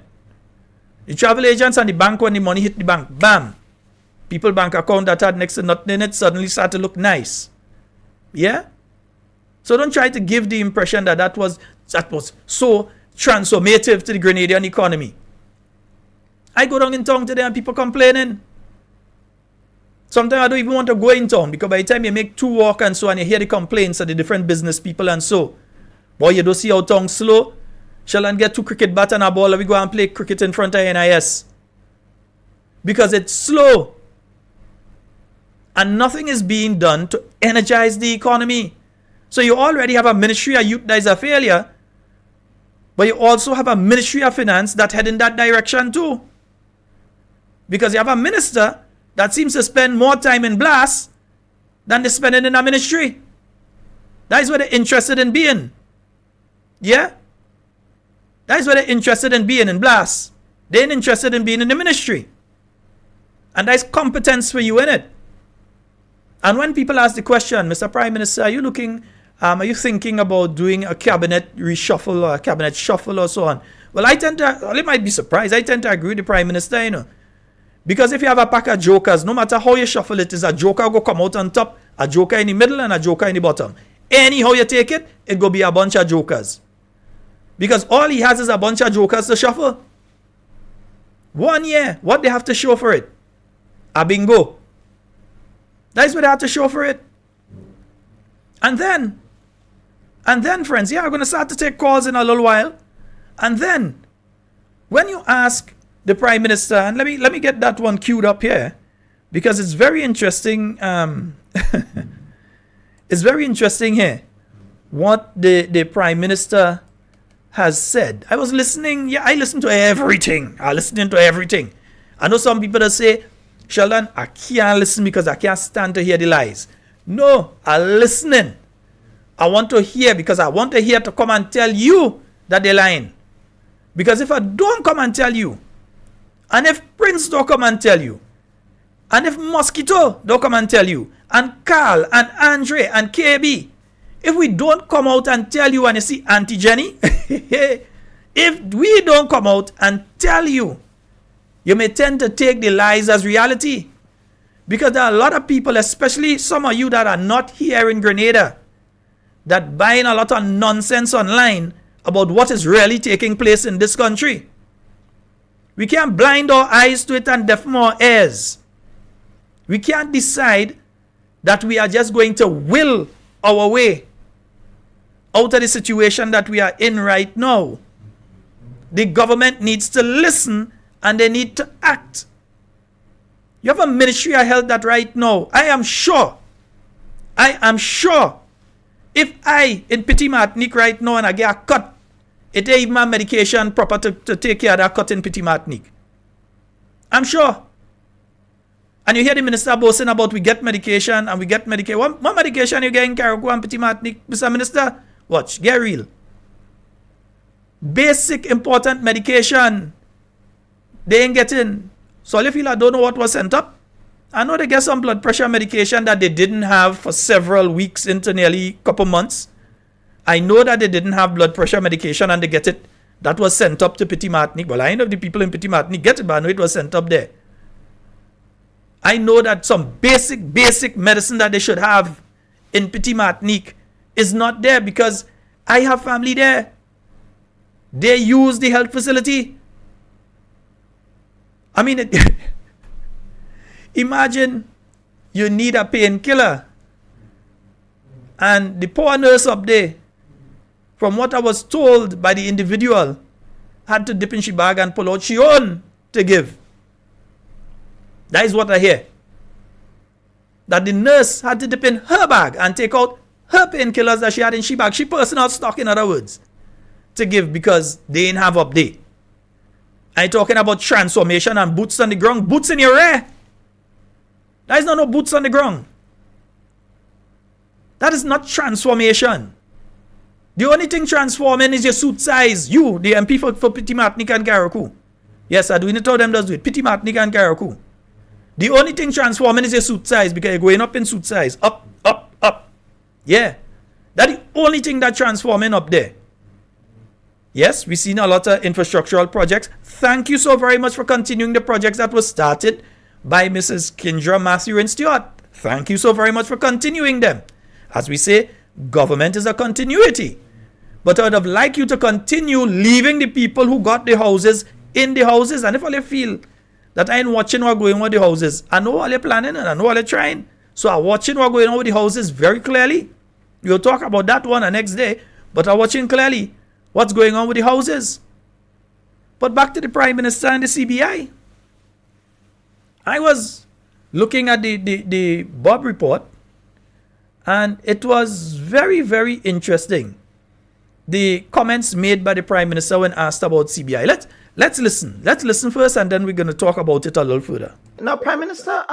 The travel agents and the bank, when the money hit the bank, bam. People bank account that had next to nothing in it suddenly start to look nice. Yeah? So don't try to give the impression that that was so transformative to the Grenadian economy. I go down in town today and people complaining. Sometimes I don't even want to go in town, because by the time you make two walk and so on, you hear the complaints of the different business people and so. Boy, you don't see how town slow. Shall I get two cricket bat and a ball and we go and play cricket in front of NIS? Because it's slow. And nothing is being done to energize the economy. So you already have a Ministry of Youth that is a failure, but you also have a Ministry of Finance that head in that direction too. Because you have a minister that seems to spend more time in blast than they spend in a ministry. That is what they're interested in being. Yeah? That is what they're interested in being in blast. They ain't interested in being in the ministry. And that is competence for you in it. And when people ask the question, Mr. Prime Minister, are you thinking about doing a cabinet reshuffle or a cabinet shuffle or so on? Well, they might be surprised. I tend to agree with the Prime Minister, you know. Because if you have a pack of jokers, no matter how you shuffle it, is a joker go come out on top, a joker in the middle, and a joker in the bottom. Anyhow you take it, it go be a bunch of jokers. Because all he has is a bunch of jokers to shuffle. 1 year, what they have to show for it? A bingo. That is what they have to show for it. And then, friends, I'm going to start to take calls in a little while. And then, when you ask the Prime Minister, and let me get that one queued up here, because it's very interesting. It's very interesting here what the Prime Minister has said. I was listening. Yeah, I listen to everything. I listening to everything. I know some people that say, Sheldon, I can't listen because I can't stand to hear the lies. No, I'm listening. I want to hear because I want to hear to come and tell you that they're lying. Because if I don't come and tell you, and if Prince don't come and tell you, and if Mosquito don't come and tell you, and Carl and Andre and KB, if we don't come out and tell you, and you see Auntie Jenny, if we don't come out and tell you, you may tend to take the lies as reality. Because there are a lot of people, especially some of you that are not here in Grenada, that buying a lot of nonsense online about what is really taking place in this country. We can't blind our eyes to it and deafen our ears. We can't decide that we are just going to will our way out of the situation that we are in right now. The government needs to listen and they need to act. You have a Ministry of Health that right now, I am sure, if I in Petit Martinique right now and I get a cut, it ain't even my medication proper to take care of that cut in Petit Martinique. I'm sure. And you hear the minister boasting about we get medication and we get medication. What medication you get in Carriacou and Petit Martinique, Mr. Minister? Watch, get real. Basic important medication they ain't getting. So if you don't know what was sent up, I know they get some blood pressure medication that they didn't have for several weeks into nearly a couple months. I know that they didn't have blood pressure medication and they get it. That was sent up to Petit Martinique. Well, I know the people in Petit Martinique get it, but I know it was sent up there. I know that some basic medicine that they should have in Petit Martinique is not there because I have family there. They use the health facility. I mean, imagine you need a painkiller and the poor nurse up there, from what I was told by the individual, had to dip in she bag and pull out she own to give. That is what I hear. That the nurse had to dip in her bag and take out her painkillers that she had in she bag. She personal stock, in other words, to give because they didn't have up there. I'm talking about transformation and boots on the ground. Boots in your rear. That is not no boots on the ground. That is not transformation. The only thing transforming is your suit size. You, the MP for Petit Martinique and Carriacou. Yes, I do it. All them does do it. Petit Martinique and Carriacou. The only thing transforming is your suit size because you're going up in suit size. Up. Yeah. That's the only thing that transforming up there. Yes, we've seen a lot of infrastructural projects. Thank you so very much for continuing the projects that were started by Mrs. Kindra, Matthew, and Stewart. Thank you so very much for continuing them. As we say, government is a continuity. But I would have liked you to continue leaving the people who got the houses in the houses. And if all you feel that I ain't watching what going on with the houses, I know all you're planning and I know all you're trying. So I'm watching what going on with the houses very clearly. We'll talk about that one the next day. But I'm watching clearly what's going on with the houses. But back to the Prime Minister and the CBI. I was looking at the Bob report, And it was very, very interesting, the comments made by the Prime Minister when asked about CBI. Let's listen. Let's listen first, and then we're going to talk about it a little further. Now, Prime Minister,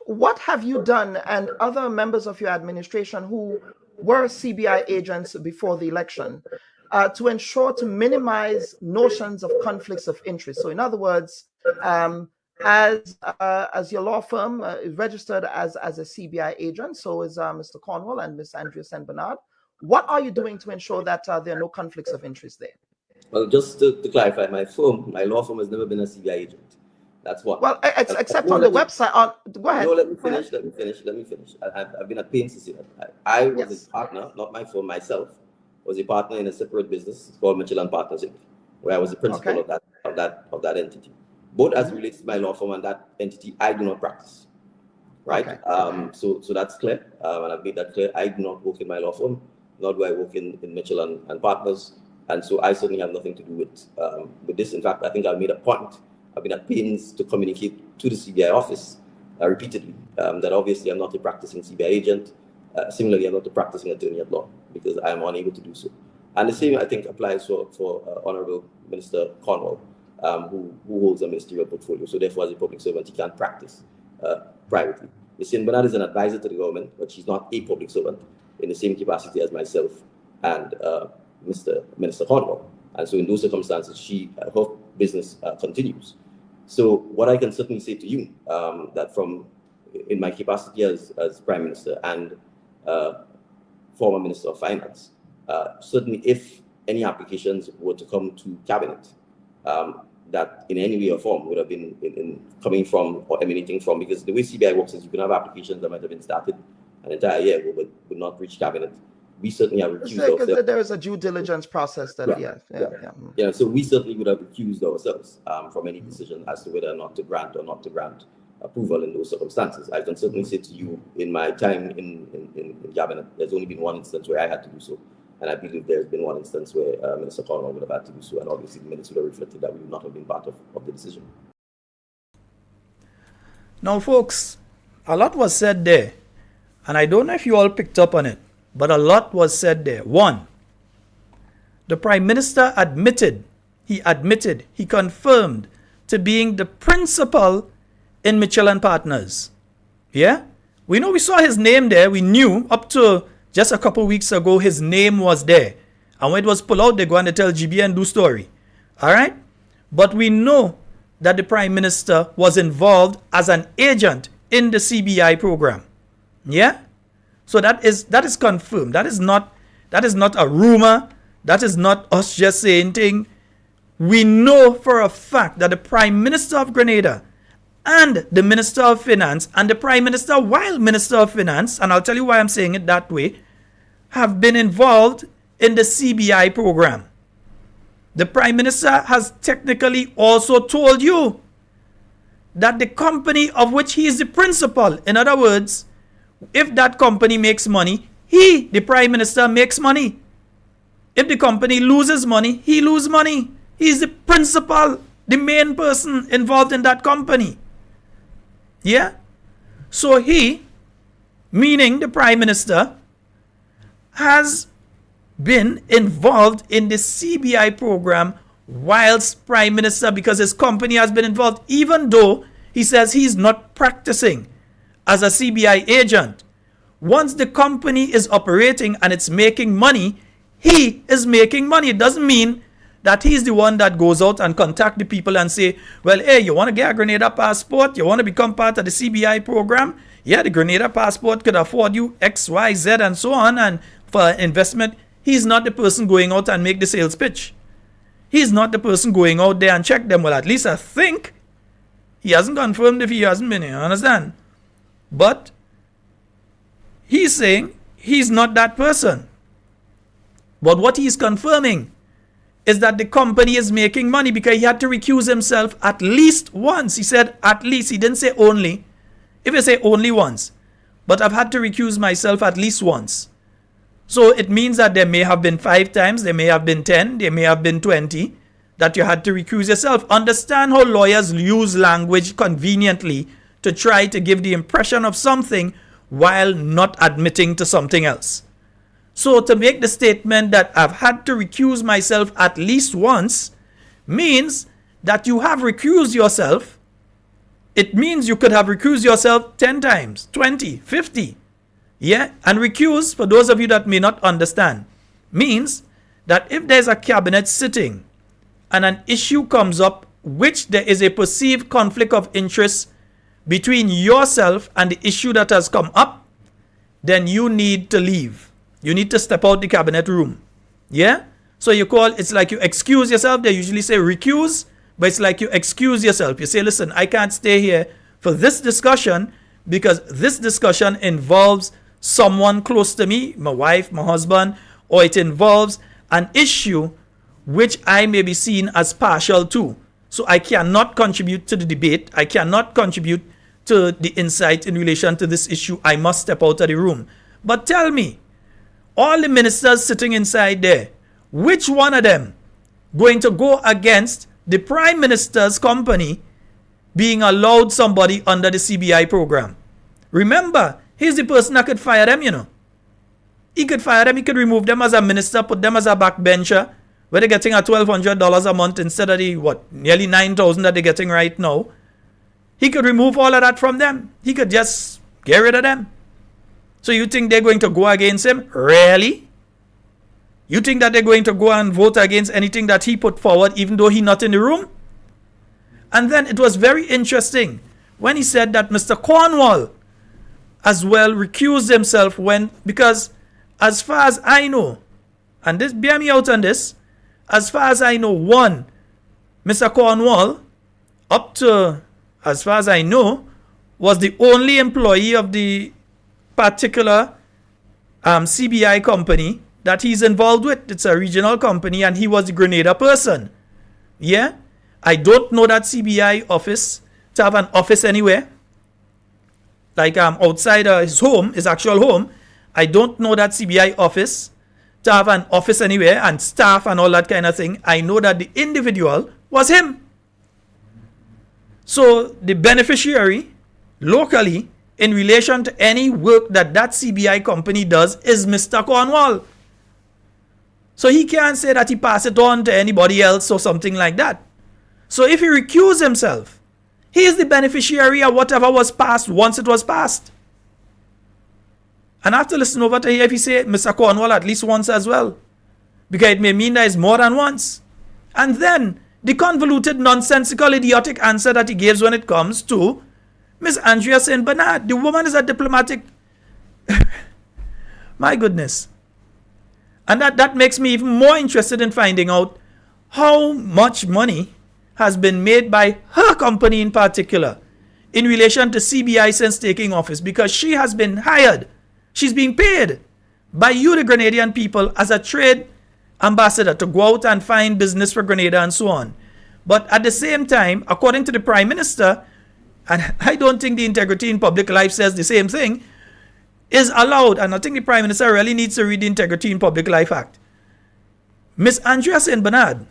what have you done and other members of your administration who were CBI agents before the election to ensure to minimize notions of conflicts of interest? So in other words, as your law firm is registered as a CBI agent, so is Mr. Cornwall and Ms. Andrea St. Bernard. What are you doing to ensure that there are no conflicts of interest there? Well, just to clarify, my law firm has never been a CBI agent. That's what. Well, except on the website. Go ahead. No, let me finish. I've been at pains to say that. I was a partner, not my firm, myself, was a partner in a separate business called Mitchell and Partners Inc., where I was the principal of that entity. Both as relates to my law firm and that entity, I do not practice. Right? Okay. So that's clear. And I've made that clear. I do not work in my law firm, nor do I work in Mitchell and Partners. And so I certainly have nothing to do with this. In fact, I think I've made a point. I've been at pains to communicate to the CBI office repeatedly that obviously I'm not a practicing CBI agent. Similarly, I'm not a practicing attorney at law because I am unable to do so. And the same, I think, applies for Honorable Minister Cornwall, who holds a ministerial portfolio. So therefore, as a public servant, he can't practice privately. Ms. St. Bernard is an advisor to the government, but she's not a public servant in the same capacity as myself and Mr. Minister Cornwall. And so in those circumstances, her business continues. So what I can certainly say to you, that in my capacity as Prime Minister and former Minister of Finance, certainly if any applications were to come to Cabinet, that in any way or form would have been coming from or emanating from, because the way CBI works is you can have applications that might have been started an entire year but would not reach Cabinet. We certainly have recused ourselves. There is a due diligence process that, yeah. So we certainly would have recused ourselves from any decision as to whether or not to grant approval in those circumstances. I can certainly say to you, in my time in Cabinet, there's only been one instance where I had to do so. And I believe there's been one instance where Minister Cornwall would have had to do so. And obviously the minutes would have reflected that we would not have been part of the decision. Now, folks, a lot was said there. And I don't know if you all picked up on it, but a lot was said there. One, the Prime Minister admitted, he confirmed to being the principal in Mitchell and Partners. Yeah? We know we saw his name there. We knew up to just a couple weeks ago his name was there. And when it was pulled out, they're going to tell GBN do story. All right? But we know that the Prime Minister was involved as an agent in the CBI program. Yeah? So that is confirmed. That is not a rumor. That is not us just saying thing. We know for a fact that the Prime Minister of Grenada and the Minister of Finance and the Prime Minister while Minister of Finance, and I'll tell you why I'm saying it that way, have been involved in the CBI program. The Prime Minister has technically also told you that the company of which he is the principal, in other words, if that company makes money, he, the Prime Minister, makes money. If the company loses money, he loses money. He's the principal, the main person involved in that company. Yeah? So he, meaning the Prime Minister, has been involved in the CBI program whilst Prime Minister, because his company has been involved, even though he says he's not practicing as a CBI agent. Once the company is operating and it's making money, he is making money. It doesn't mean that he's the one that goes out and contact the people and say, well, hey, you want to get a Grenada passport? You want to become part of the CBI program? Yeah, the Grenada passport could afford you X, Y, Z, and so on. And for investment, he's not the person going out and make the sales pitch. He's not the person going out there and check them. Well, at least I think he hasn't confirmed if he hasn't been here. Understand? But he's saying he's not that person. But what he's confirming is that the company is making money because he had to recuse himself at least once. He said at least. He didn't say only. If you say only once. But I've had to recuse myself at least once. So it means that there may have been 5 times, there may have been 10, there may have been 20 that you had to recuse yourself. Understand how lawyers use language conveniently to try to give the impression of something while not admitting to something else. So to make the statement that I've had to recuse myself at least once means that you have recused yourself. It means you could have recused yourself 10 times, 20, 50. Yeah? And recuse, for those of you that may not understand, means that if there's a cabinet sitting and an issue comes up which there is a perceived conflict of interest between yourself and the issue that has come up, then you need to leave. You need to step out the cabinet room. Yeah? So it's like you excuse yourself. They usually say recuse, but it's like you excuse yourself. You say, listen, I can't stay here for this discussion because this discussion involves someone close to me, my wife, my husband, or it involves an issue which I may be seen as partial to. So I cannot contribute to the debate. I cannot contribute to the insight in relation to this issue. I must step out of the room. But tell me, all the ministers sitting inside there, which one of them going to go against the Prime Minister's company being allowed somebody under the CBI program? Remember, he's the person that could fire them, you know. He could fire them, he could remove them as a minister, put them as a backbencher, where they're getting $1,200 a month instead of the, nearly $9,000 that they're getting right now. He could remove all of that from them. He could just get rid of them. So you think they're going to go against him? Really? You think that they're going to go and vote against anything that he put forward, even though he's not in the room? And then it was very interesting when he said that Mr. Cornwall as well recused himself because as far as I know, and this bear me out on this, as far as I know, Mr. Cornwall, up to, as far as I know, was the only employee of the particular CBI company that he's involved with. It's a regional company and he was the Grenada person. Yeah? I don't know that CBI office to have an office anywhere. Like outside his home, his actual home. I don't know that CBI office to have an office anywhere and staff and all that kind of thing. I know that the individual was him. So the beneficiary locally in relation to any work that CBI company does is Mr. Cornwall. So he can't say that he passed it on to anybody else or something like that. So if he recused himself, he is the beneficiary of whatever was passed once it was passed. And I have to listen over to hear if he say Mr. Cornwall at least once as well. Because it may mean that it's more than once. And then the convoluted, nonsensical, idiotic answer that he gives when it comes to Miss Andrea St. Bernard. The woman is a diplomatic. My goodness. And that makes me even more interested in finding out how much money has been made by her company in particular in relation to CBI since taking office. Because she has been hired. She's being paid by you, the Grenadian people, as a trade ambassador to go out and find business for Grenada and so on. But at the same time, according to the Prime Minister, and I don't think the Integrity in Public Life says the same thing, is allowed, and I think the Prime Minister really needs to read the Integrity in Public Life Act. Miss Andrea St. Bernard,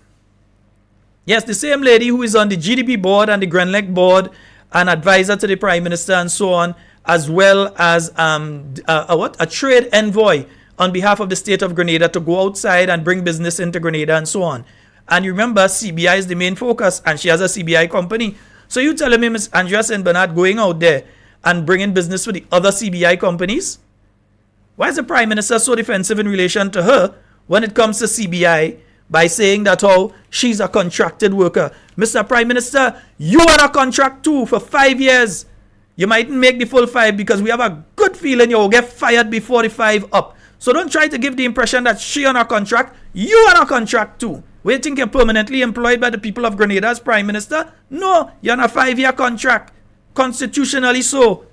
yes, the same lady who is on the GDP board and the Grenlec board, an advisor to the Prime Minister and so on, as well as a trade envoy on behalf of the state of Grenada to go outside and bring business into Grenada and so on. And you remember, CBI is the main focus, and she has a CBI company. So you telling me Miss Andrea St. Bernard going out there and bringing business for the other CBI companies? Why is the Prime Minister so defensive in relation to her when it comes to CBI by saying that, she's a contracted worker? Mr. Prime Minister, you are on a contract too for 5 years. You mightn't make the full 5 because we have a good feeling you will get fired before the 5 up. So don't try to give the impression that she on a contract. You on a contract too. We think you're permanently employed by the people of Grenada as Prime Minister? No, you're on a 5-year contract. Constitutionally so.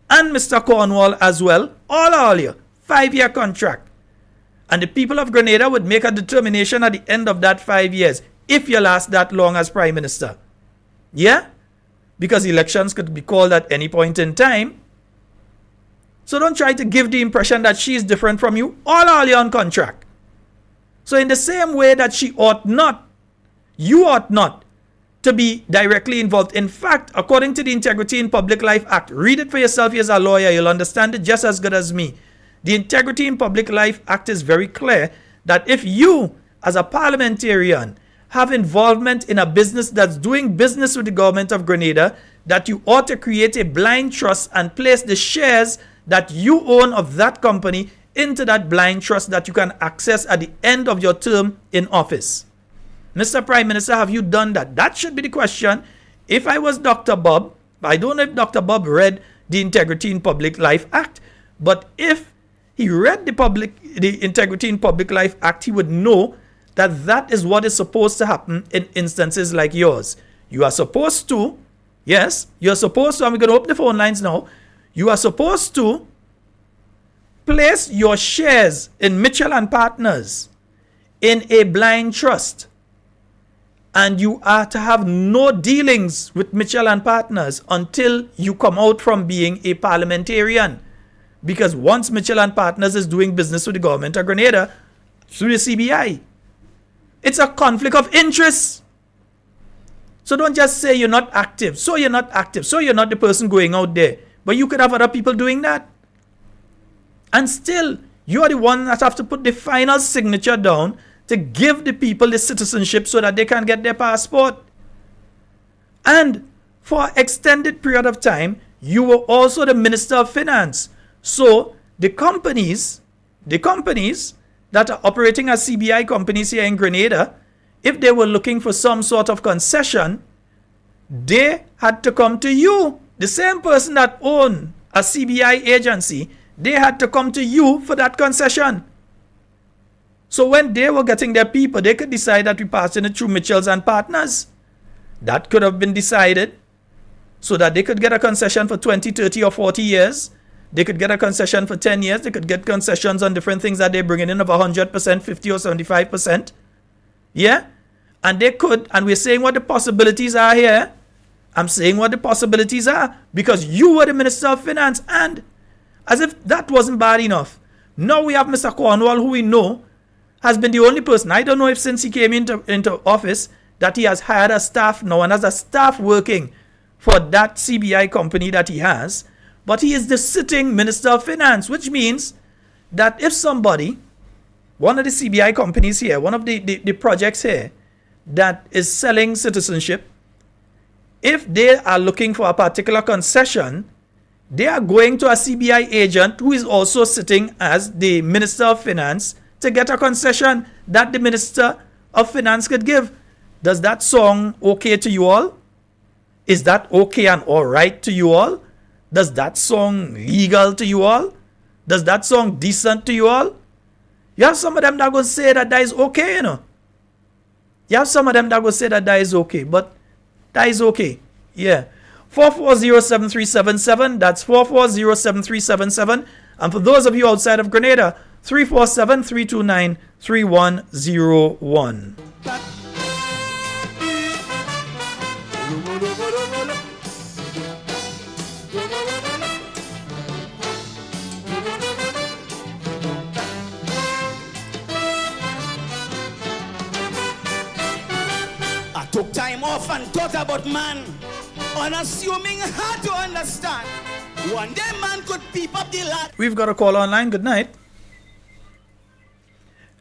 And Mr. Cornwall as well. All you. 5-year contract. And the people of Grenada would make a determination at the end of that 5 years if you last that long as Prime Minister. Yeah? Because elections could be called at any point in time. So don't try to give the impression that she is different from you. All you on contract. So in the same way that she ought not, you ought not to be directly involved. In fact, according to the Integrity in Public Life Act, read it for yourself as a lawyer, you'll understand it just as good as me. The Integrity in Public Life Act is very clear that if you, as a parliamentarian, have involvement in a business that's doing business with the government of Grenada, that you ought to create a blind trust and place the shares that you own of that company into that blind trust that you can access at the end of your term in office. Mr. Prime Minister, have you done that? That should be the question. If I was Dr. Bob, I don't know if Dr. Bob read the Integrity in Public Life Act, but if he read the Integrity in Public Life Act, he would know that that is what is supposed to happen in instances like yours. You are supposed to, yes, you're supposed to, I'm going to open the phone lines now. You are supposed to place your shares in Mitchell and Partners in a blind trust. And you are to have no dealings with Mitchell and Partners until you come out from being a parliamentarian. Because once Mitchell and Partners is doing business with the government of Grenada through the CBI, it's a conflict of interest. So don't just say you're not active. So you're not active. So you're not the person going out there. But you could have other people doing that. And still, you are the one that have to put the final signature down to give the people the citizenship so that they can get their passport. And for an extended period of time, you were also the Minister of Finance. So the companies that are operating as CBI companies here in Grenada, if they were looking for some sort of concession, they had to come to you. The same person that owned a CBI agency, they had to come to you for that concession. So when they were getting their people, they could decide that we passing it through Mitchells and Partners. That could have been decided so that they could get a concession for 20, 30 or 40 years. They could get a concession for 10 years. They could get concessions on different things that they're bringing in of 100%, 50 or 75%. Yeah? And they could, and we're saying what the possibilities are here. I'm saying what the possibilities are because you were the Minister of Finance, and as if that wasn't bad enough, now we have Mr. Cornwall, who we know has been the only person, I don't know if since he came into office, that he has hired a staff now and has a staff working for that CBI company that he has, but he is the sitting Minister of Finance, which means that if somebody, one of the CBI companies here, one of the projects here that is selling citizenship, if they are looking for a particular concession, they are going to a CBI agent who is also sitting as the Minister of Finance to get a concession that the Minister of Finance could give. Does that song okay to you all? Is that okay and all right to you all? Does that song legal to you all? Does that song decent to you all? You have some of them that will say that is okay, you know. You have some of them that will say that is okay, but that is okay. Yeah. 440-7377. That's 440-7377. And for those of you outside of Grenada, 347-329-3101. I took time off and thought about man, unassuming hard to understand. One day man could peep up the ladder. We've got a call online. Good night.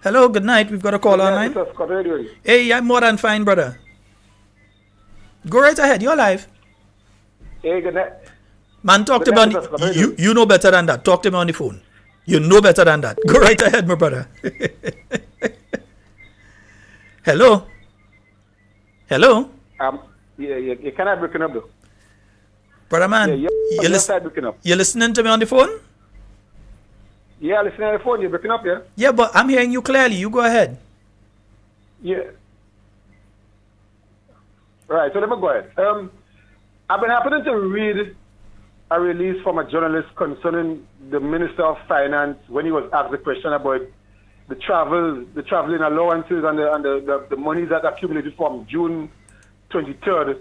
Hello, good night. We've got a call online. Hey, I'm more than fine, brother. Go right ahead. You're live. Hey, good night. Man, talk to me on you know better than that. Talk to me on the phone. You know better than that. Go right ahead, my brother. Hello. Hello. You cannot break up though. Brother man, you're listening to me on the phone? Yeah, listening on the phone. You're breaking up, yeah? Yeah, but I'm hearing you clearly. You go ahead. Yeah. Right, so let me go ahead. I've been happening to read a release from a journalist concerning the Minister of Finance when he was asked the question about the traveling allowances and the monies that accumulated from June 23rd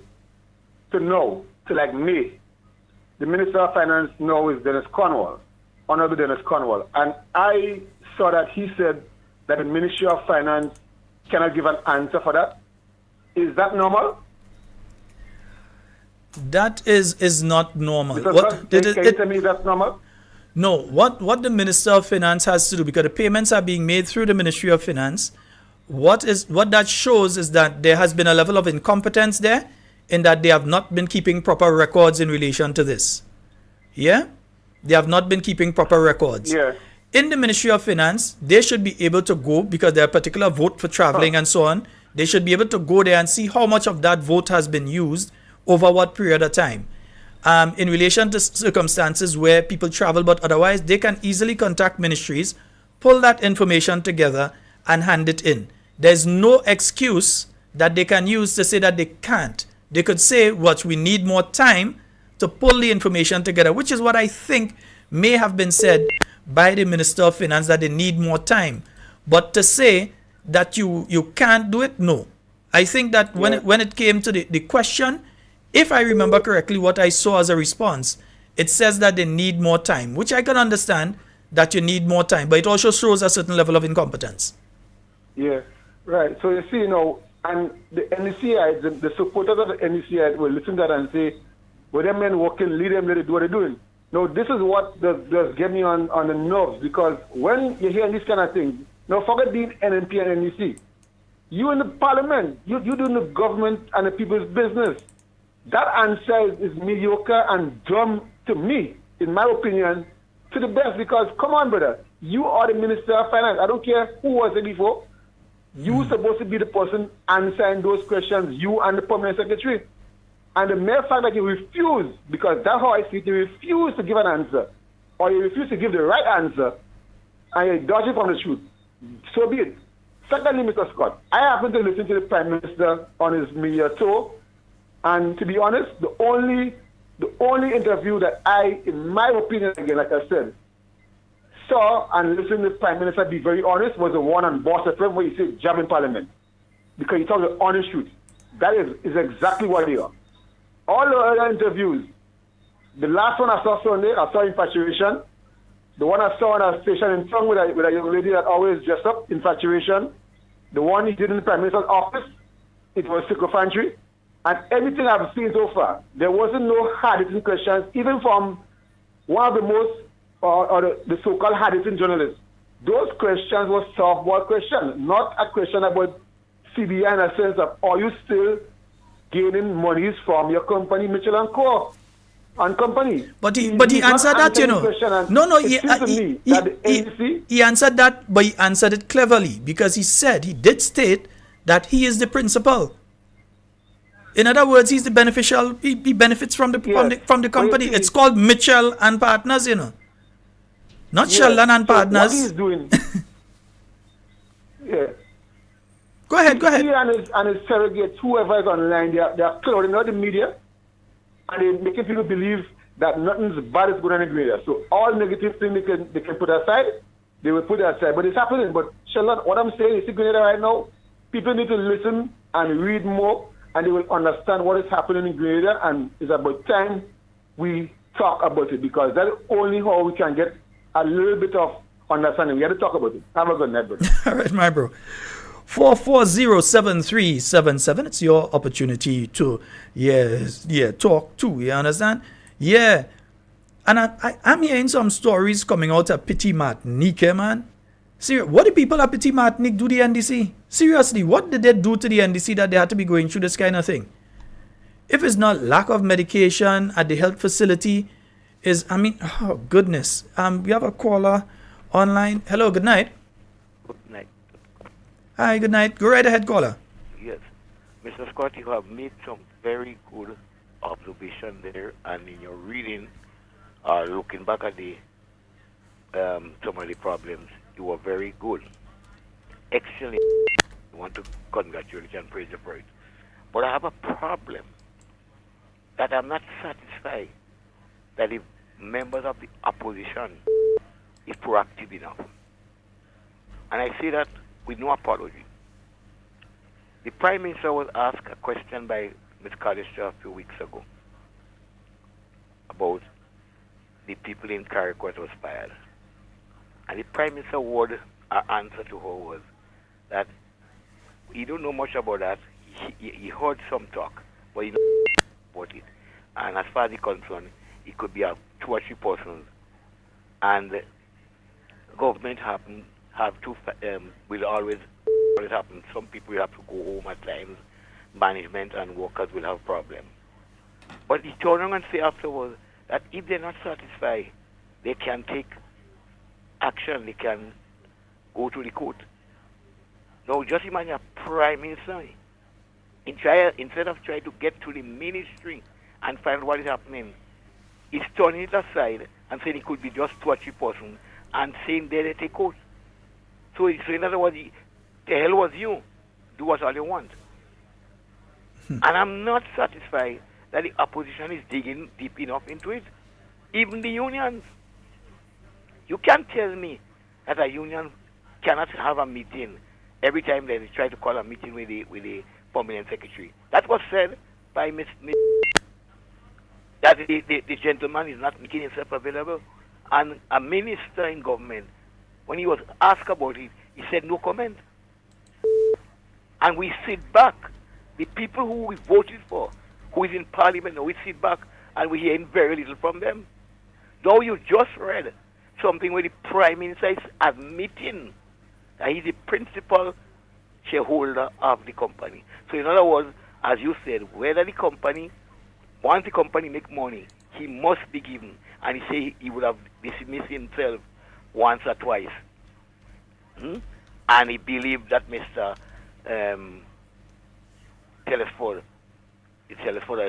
to now, to like May. The Minister of Finance now is Dennis Cornwall, Honorable Dennis Cornwall. And I saw that he said that the Ministry of Finance cannot give an answer for that. Is that normal? That is not normal. Mr. What Scott, can you tell me that's normal? No, what the Minister of Finance has to do, because the payments are being made through the Ministry of Finance, what that shows is that there has been a level of incompetence there, in that they have not been keeping proper records in relation to this. Yeah? They have not been keeping proper records. Yeah. In the Ministry of Finance, they should be able to go, because there are particular vote for traveling and so on, they should be able to go there and see how much of that vote has been used over what period of time. In relation to circumstances where people travel but otherwise, they can easily contact ministries, pull that information together and hand it in. There's no excuse that they can use to say that they can't. They could say, what, we need more time to pull the information together, which is what I think may have been said by the Minister of Finance, that they need more time. But to say that you can't do it, no. I think that when it came to the question, if I remember correctly, what I saw as a response, it says that they need more time, which I can understand that you need more time, but it also shows a certain level of incompetence. Yeah, right. So you see, and the NECI, the supporters of the NECI will listen to that and say, well, them men working, lead them, let them do what they're doing. No, this is what does get me on the nerves, because when you hear these kind of things, forget being NNP and NEC. You in the parliament, you doing the government and the people's business. That answer is mediocre and dumb to me, in my opinion, to the best, because, come on, brother, you are the Minister of Finance. I don't care who was it before. You're supposed to be the person answering those questions, you and the Permanent Secretary. And the mere fact that you refuse, because that's how I see it, you refuse to give an answer, or you refuse to give the right answer, and you're dodging from the truth, so be it. Secondly, Mr. Scott, I happen to listen to the Prime Minister on his media tour. And to be honest, the only interview that I, in my opinion, again, like I said, saw and listened to the Prime Minister be very honest was the one on Boss FM where he said jab in Parliament. Because he talks the honest truth. That is exactly what they are. All the other interviews, the last one I saw Sunday, I saw Infatuation. The one I saw on a station in Tongue with a young lady that always dressed up, Infatuation. The one he did in the Prime Minister's office, it was sycophancy. And everything I've seen so far, there wasn't no hard-hitting questions, even from one of the most, or the so-called hard-hitting journalists. Those questions were softball questions, not a question about CBI in a sense of, are you still gaining monies from your company, Mitchell and Co. and company? But he answered that, he answered that, but he answered it cleverly, because he did state that he is the principal. In other words, he's the beneficial. He benefits from the company. It's called Mitchell and Partners, not Sheldon and Partners. What he's doing? Yeah. Go ahead. He and his surrogates, whoever is online, they are clouding out the media, and they're making people believe that nothing's bad is going on in Grenada. So all negative things they can put aside, they will put aside. But it's happening. But Sheldon, what I'm saying is, in Grenada right now, people need to listen and read more, and they will understand what is happening in Grenada, and it's about time we talk about it, because that's only how we can get a little bit of understanding. We have to talk about it. Have a good night, brother. All right, my bro. 440-7377. It's your opportunity to, talk too. You understand? Yeah. And I'm hearing some stories coming out of Petit Martinique, man. What did people at Petit Martinique do to the NDC? Seriously, what did they do to the NDC that they had to be going through this kind of thing? If it's not lack of medication at the health facility, oh goodness. We have a caller online. Hello, good night. Good night. Hi, good night. Go right ahead, caller. Yes. Mr. Scott, you have made some very good observation there, and in your reading, looking back at the some of the problems, you were very good. Excellent. I want to congratulate you and praise you for it. But I have a problem that I'm not satisfied that the members of the opposition is proactive enough. And I say that with no apology. The Prime Minister was asked a question by Ms. Callister a few weeks ago about the people in Carriacou that was fired. And the Prime Minister word answer to her was that he don't know much about that. He heard some talk, but he don't know about it. And as far as the concerned, it could be 2 or 3 persons. And government will always happen. Some people will have to go home at times. Management and workers will have problems. But they turn around and say afterwards that if they're not satisfied, they can take action. They can go to the court. Now, just imagine a prime minister. Instead of trying to get to the ministry and find what is happening, he's turning it aside and saying it could be just 2 or 3 persons and saying they take court. So in other words, the hell was you? Do what all you want. And I'm not satisfied that the opposition is digging deep enough into it. Even the unions. You can't tell me that a union cannot have a meeting every time they try to call a meeting with the permanent secretary. That was said by Ms. that the gentleman is not making himself available. And a minister in government, when he was asked about it, he said no comment. And we sit back. The people who we voted for, who is in parliament, we sit back and we're hearing very little from them. Now you just read something where the prime minister is admitting that he's the principal shareholder of the company. So in other words, as you said, whether the company, once the company make money, he must be given. And he say he would have dismissed himself once or twice. And he believed that Mr. Telesford,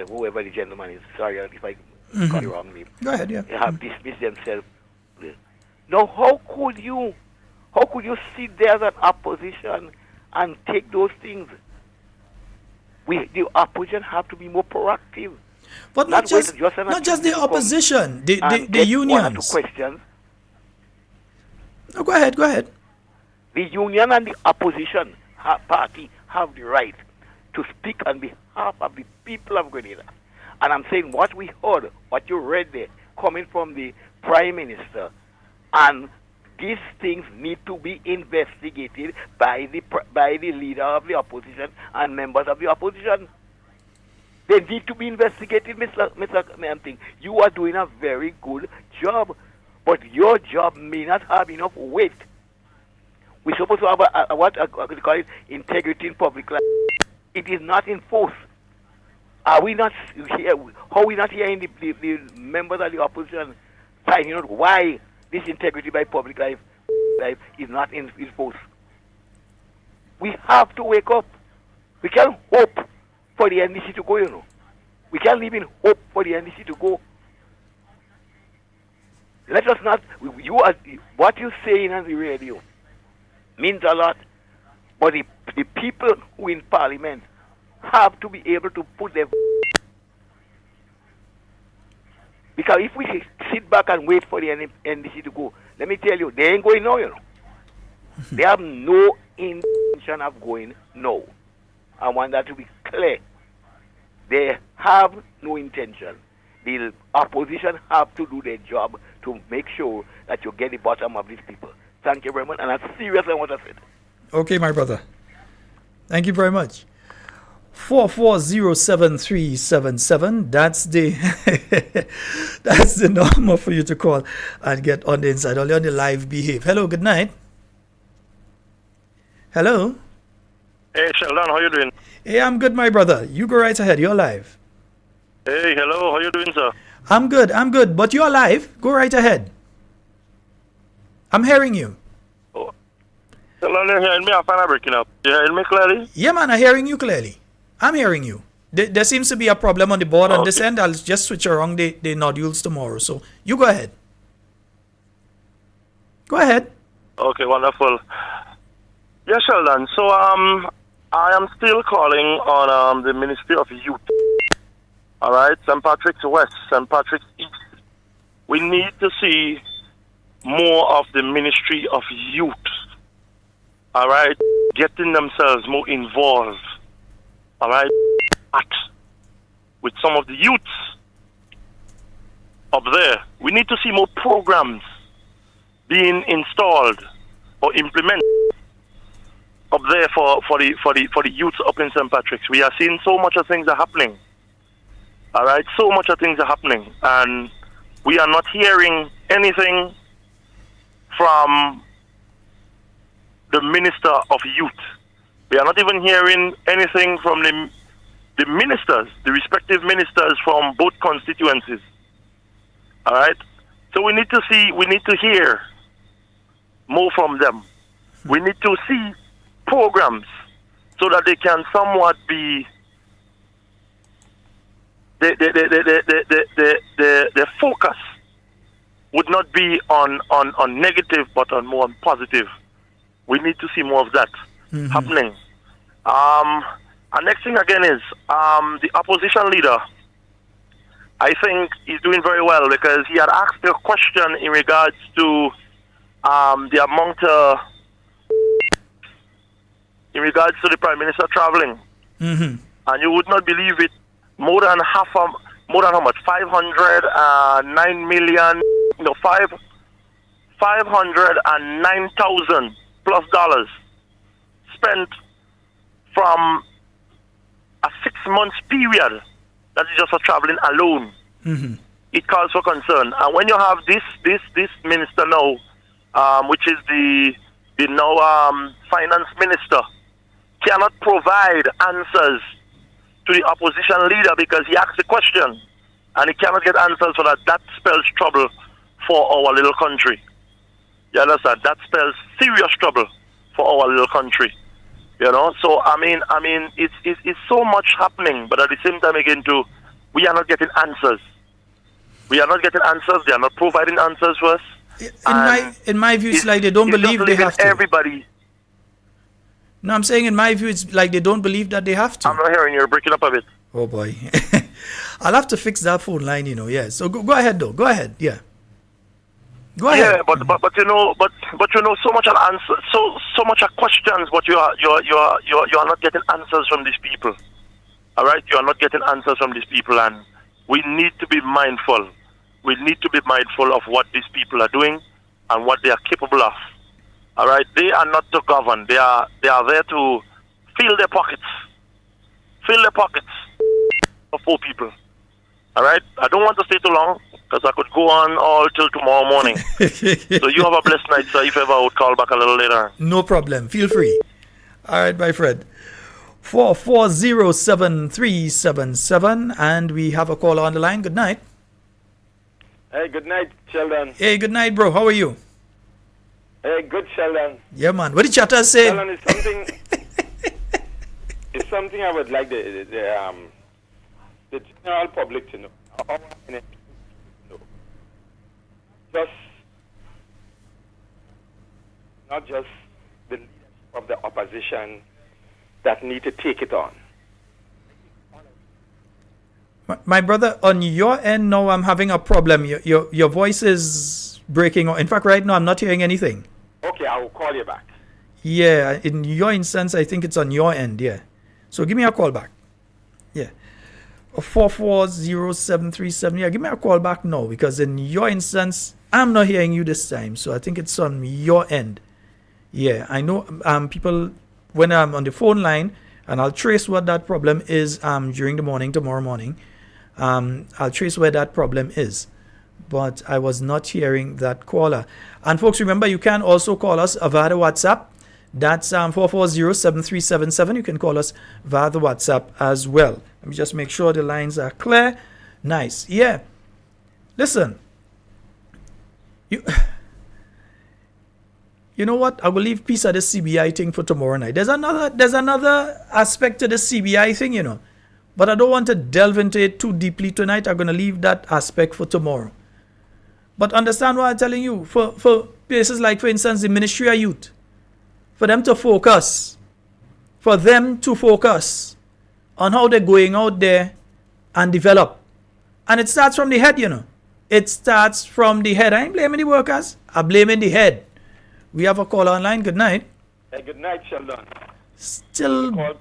whoever the gentleman is, sorry if I got the wrong name. Go ahead, yeah. They have dismissed themselves. Now, how could you sit there as an opposition and take those things? The opposition have to be more proactive. But not just the opposition, the unions. 1 or 2 questions. No, go ahead. The union and the opposition party have the right to speak on behalf of the people of Grenada. And I'm saying what we heard, what you read there, coming from the Prime Minister, and these things need to be investigated by the leader of the opposition and members of the opposition. They need to be investigated, Mr. Manting. You are doing a very good job, but your job may not have enough weight. We're supposed to have what we call it, integrity in public life. It is not enforced. Are we not here? How are we not hearing the members of the opposition finding out why this integrity by public life is not enforced? We have to wake up. We can't hope for the NDC to go, you know. We can't live in hope for the NDC to go. Let us not, what you say on the radio means a lot, but the people who in parliament have to be able to put their... Because if we sit back and wait for the NDC to go, let me tell you, they ain't going now, you know. They have no intention of going now. I want that to be clear. They have no intention. The opposition have to do their job to make sure that you get the bottom of these people. Thank you very much, and I'm serious on what I said. Okay, my brother. Thank you very much. 44073777. That's the that's the number for you to call and get on the inside. Only on the live behave. Hello, good night. Hello. Hey, Sheldon, how you doing? Hey, I'm good, my brother. You go right ahead. You're live. Hey, hello. How you doing, sir? I'm good. But you're live. Go right ahead. I'm hearing you. Oh. Sheldon, you're hearing me? I'm finally breaking up. You hearing me clearly? Yeah, man, I'm hearing you clearly. I'm hearing you. There seems to be a problem on the board on this end. I'll just switch around the nodules tomorrow. So you go ahead. Go ahead. Okay, wonderful. Yeah, Sheldon. So I am still calling on the Ministry of Youth. All right, St. Patrick's West, St. Patrick's East. We need to see more of the Ministry of Youth. All right, getting themselves more involved. All right, with some of the youths up there. We need to see more programs being installed or implemented up there for the youths up in St. Patrick's. We are seeing so much of things are happening. All right, so much of things are happening, and we are not hearing anything from the Minister of Youth. We are not even hearing anything from the ministers, the respective ministers from both constituencies. All right, so we need to hear more from them. We need to see programs so that they can somewhat be the focus would not be on negative but on more on positive. We need to see more of that happening. And next thing again is the opposition leader. I think he's doing very well because he had asked a question in regards to the amount in regards to the Prime Minister traveling. And you would not believe it, more than how much? 509 million, no, 509,000 plus dollars spent from a 6 months period. That is just for traveling alone. It calls for concern. And when you have this minister now, which is the now finance minister, cannot provide answers to the opposition leader because he asked the question and he cannot get answers for that. That spells trouble for our little country. You understand? That spells serious trouble for our little country. You know, so I mean, it's so much happening, but at the same time, again, too, we are not getting answers. We are not getting answers. They are not providing answers for us. In my view, it's like they don't believe they have to. Everybody. No, I'm saying in my view, it's like they don't believe that they have to. I'm not hearing you. You're breaking up a bit. Oh boy, I'll have to fix that phone line. You know, yeah. So go ahead, though. Go ahead. Yeah. Go ahead. Yeah, but you know, but you know, so much of answer, so much of questions, but you are not getting answers from these people. All right, you are not getting answers from these people, and we need to be mindful. We need to be mindful of what these people are doing and what they are capable of. All right, they are not to govern. They are there to fill their pockets of poor people. All right, I don't want to stay too long because I could go on all till tomorrow morning. So you have a blessed night, sir. If ever I would call back a little later. No problem. Feel free. All right, my friend. 4407377, and we have a caller on the line. Good night. Hey, good night, Sheldon. Hey, good night, bro. How are you? Hey, good, Sheldon. Yeah, man. What did chatters say? Sheldon, it's something. It's something I would like the general public to know. Just not just the leaders of the opposition that need to take it on. My brother, on your end now, I'm having a problem. Your voice is breaking. In fact, right now, I'm not hearing anything. Okay, I will call you back. Yeah, in your instance, I think it's on your end, yeah. So give me a call back. Yeah. 4407377. Yeah, give me a call back now because in your instance, I'm not hearing you this time. So I think it's on your end. Yeah, I know people, when I'm on the phone line, and I'll trace what that problem is during the morning, tomorrow morning. I'll trace where that problem is. But I was not hearing that caller. And folks, remember, you can also call us via the WhatsApp. That's 4407377. You can call us via the WhatsApp as well. Let me just make sure the lines are clear. Nice. Yeah. Listen. You know what? I will leave piece of the CBI thing for tomorrow night. There's another aspect to the CBI thing, you know. But I don't want to delve into it too deeply tonight. I'm going to leave that aspect for tomorrow. But understand what I'm telling you. For places like, for instance, the Ministry of Youth. For them to focus on how they're going out there and develop. And it starts from the head, you know. It starts from the head. I ain't blaming the workers. I'm blaming the head. We have a call online. Good night. Hey, good night, Sheldon. Still. Am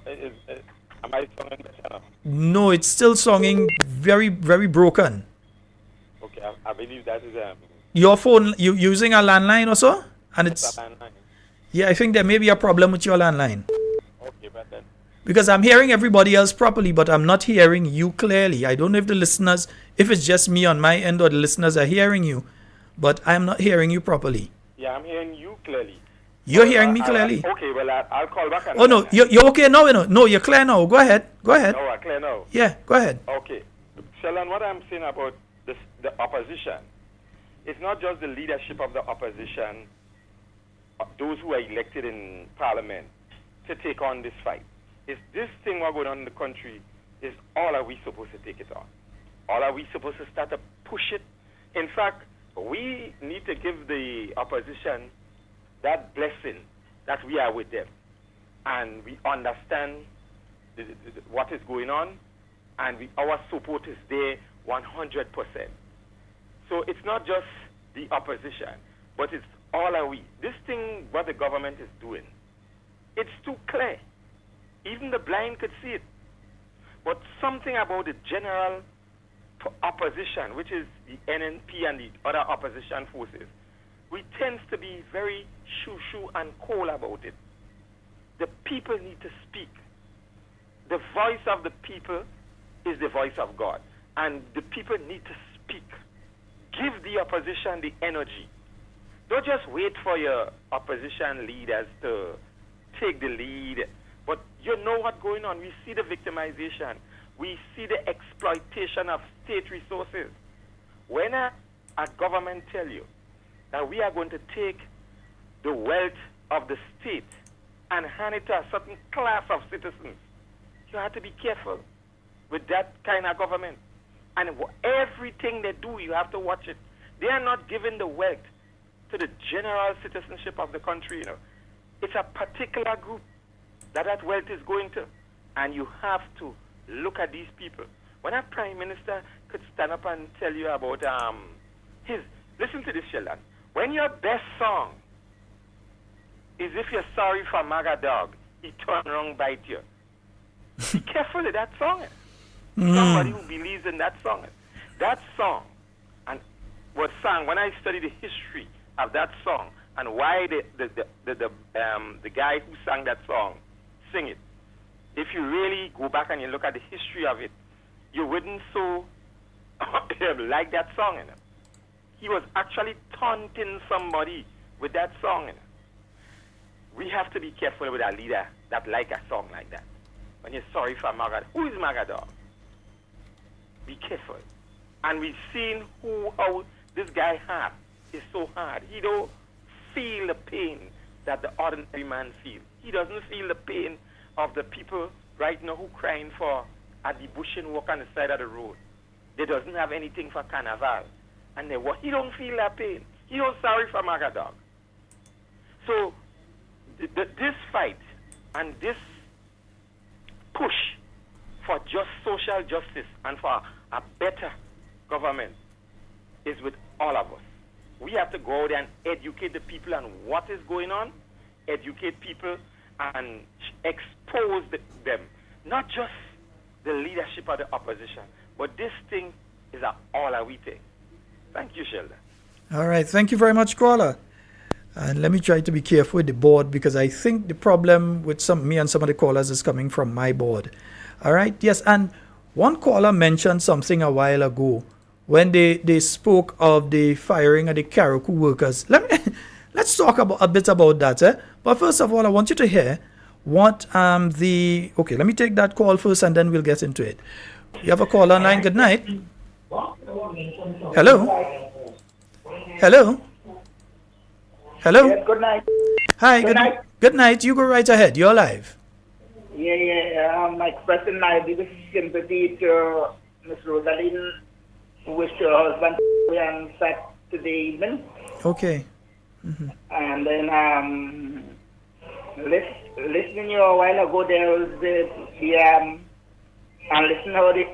I songing better now? No, it's still songing very, very broken. Okay, I believe that is your phone. You using a landline or so? And it's. A landline. Yeah, I think there may be a problem with your landline. Okay, but then. Because I'm hearing everybody else properly, but I'm not hearing you clearly. I don't know if the listeners, if it's just me on my end or the listeners are hearing you, but I'm not hearing you properly. Yeah, I'm hearing you clearly. You're hearing me clearly? Okay, well, I'll call back. Oh, no, you're okay now? No, you're clear now. Go ahead. No, I'm clear now. Yeah, go ahead. Okay. Sheldon, what I'm saying about the opposition, it's not just the leadership of the opposition, those who are elected in parliament, to take on this fight. It's this thing what's going on in the country is all are we supposed to take it on? All are we supposed to start to push it? In fact, we need to give the opposition that blessing that we are with them. And we understand what is going on, and our support is there 100%. So it's not just the opposition, but it's all are we. This thing, what the government is doing, it's too clear. Even the blind could see it. But something about the general opposition, which is the NNP and the other opposition forces, we tend to be very shoo-shoo and cold about it. The people need to speak. The voice of the people is the voice of God. And the people need to speak. Give the opposition the energy. Don't just wait for your opposition leaders to take the lead. But you know what's going on. We see the victimization. We see the exploitation of state resources. When a government tell you that we are going to take the wealth of the state and hand it to a certain class of citizens, you have to be careful with that kind of government. And everything they do, you have to watch it. They are not giving the wealth to the general citizenship of the country. You know, it's a particular group that wealth is going to, and you have to look at these people. When a prime minister could stand up and tell you about listen to this, Sheldon. When your best song is if you're sorry for MAGA dog, he turn around bite you. Be careful of that song. Somebody who believes in that song. That song, and was sung when I studied the history of that song and why the guy who sang that song sing it. If you really go back and you look at the history of it, you wouldn't so like that song. You know? He was actually taunting somebody with that song. You know? We have to be careful with a leader that like a song like that. When you're sorry for MAGA, who is MAGA dog? Be careful. And we've seen how this guy hard is so hard. He don't feel the pain that the ordinary man feels. He doesn't feel the pain of the people right now who crying for a debushing walk on the side of the road. They doesn't have anything for carnival. And he don't feel that pain. He don't sorry for MAGA dog. So this fight and this push for just social justice and for a better government is with all of us. We have to go out and educate the people on what is going on, educate people and expose them, not just the leadership of the opposition, but this thing is an all-we thing. Thank you, Sheldon. All right. Thank you very much, caller. And let me try to be careful with the board because I think the problem with me and some of the callers is coming from my board. All right. Yes. And one caller mentioned something a while ago when they spoke of the firing of the Carriacou workers. Let's talk a bit about that. But first of all, I want you to hear what okay, let me take that call first and then we'll get into it. You have a call online. Good night. Hello? Hello? Hello? Yes, good night. Hi, good night. Good night. You go right ahead. You're live. Yeah. I'm expressing my deepest sympathy to Miss Rosaline, who wished her husband on Saturday evening. Okay. And then listening you a while ago, there was and listening how the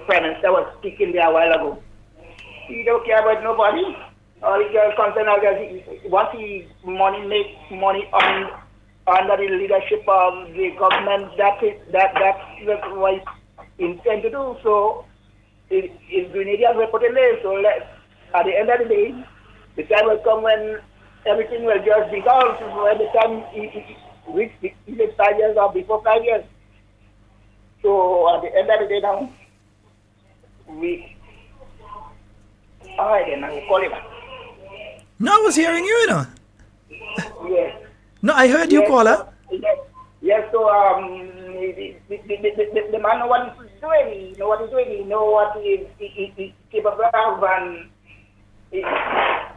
Prime Minister was speaking there a while ago. He don't care about nobody. All he is concerned is once he make money under the leadership of the government, that's what he intends to do. So it's Grenadiers will put it there. So at the end of the day, the time will come when everything will just be gone. So by the time reach 5 years or before 5 years. So at the end of the day now, all right then, I will call him. No, I was hearing you, Yes. No, I heard you call her. Yes, so the man know what he's doing, he know what he's doing, he know what he's capable of, and he have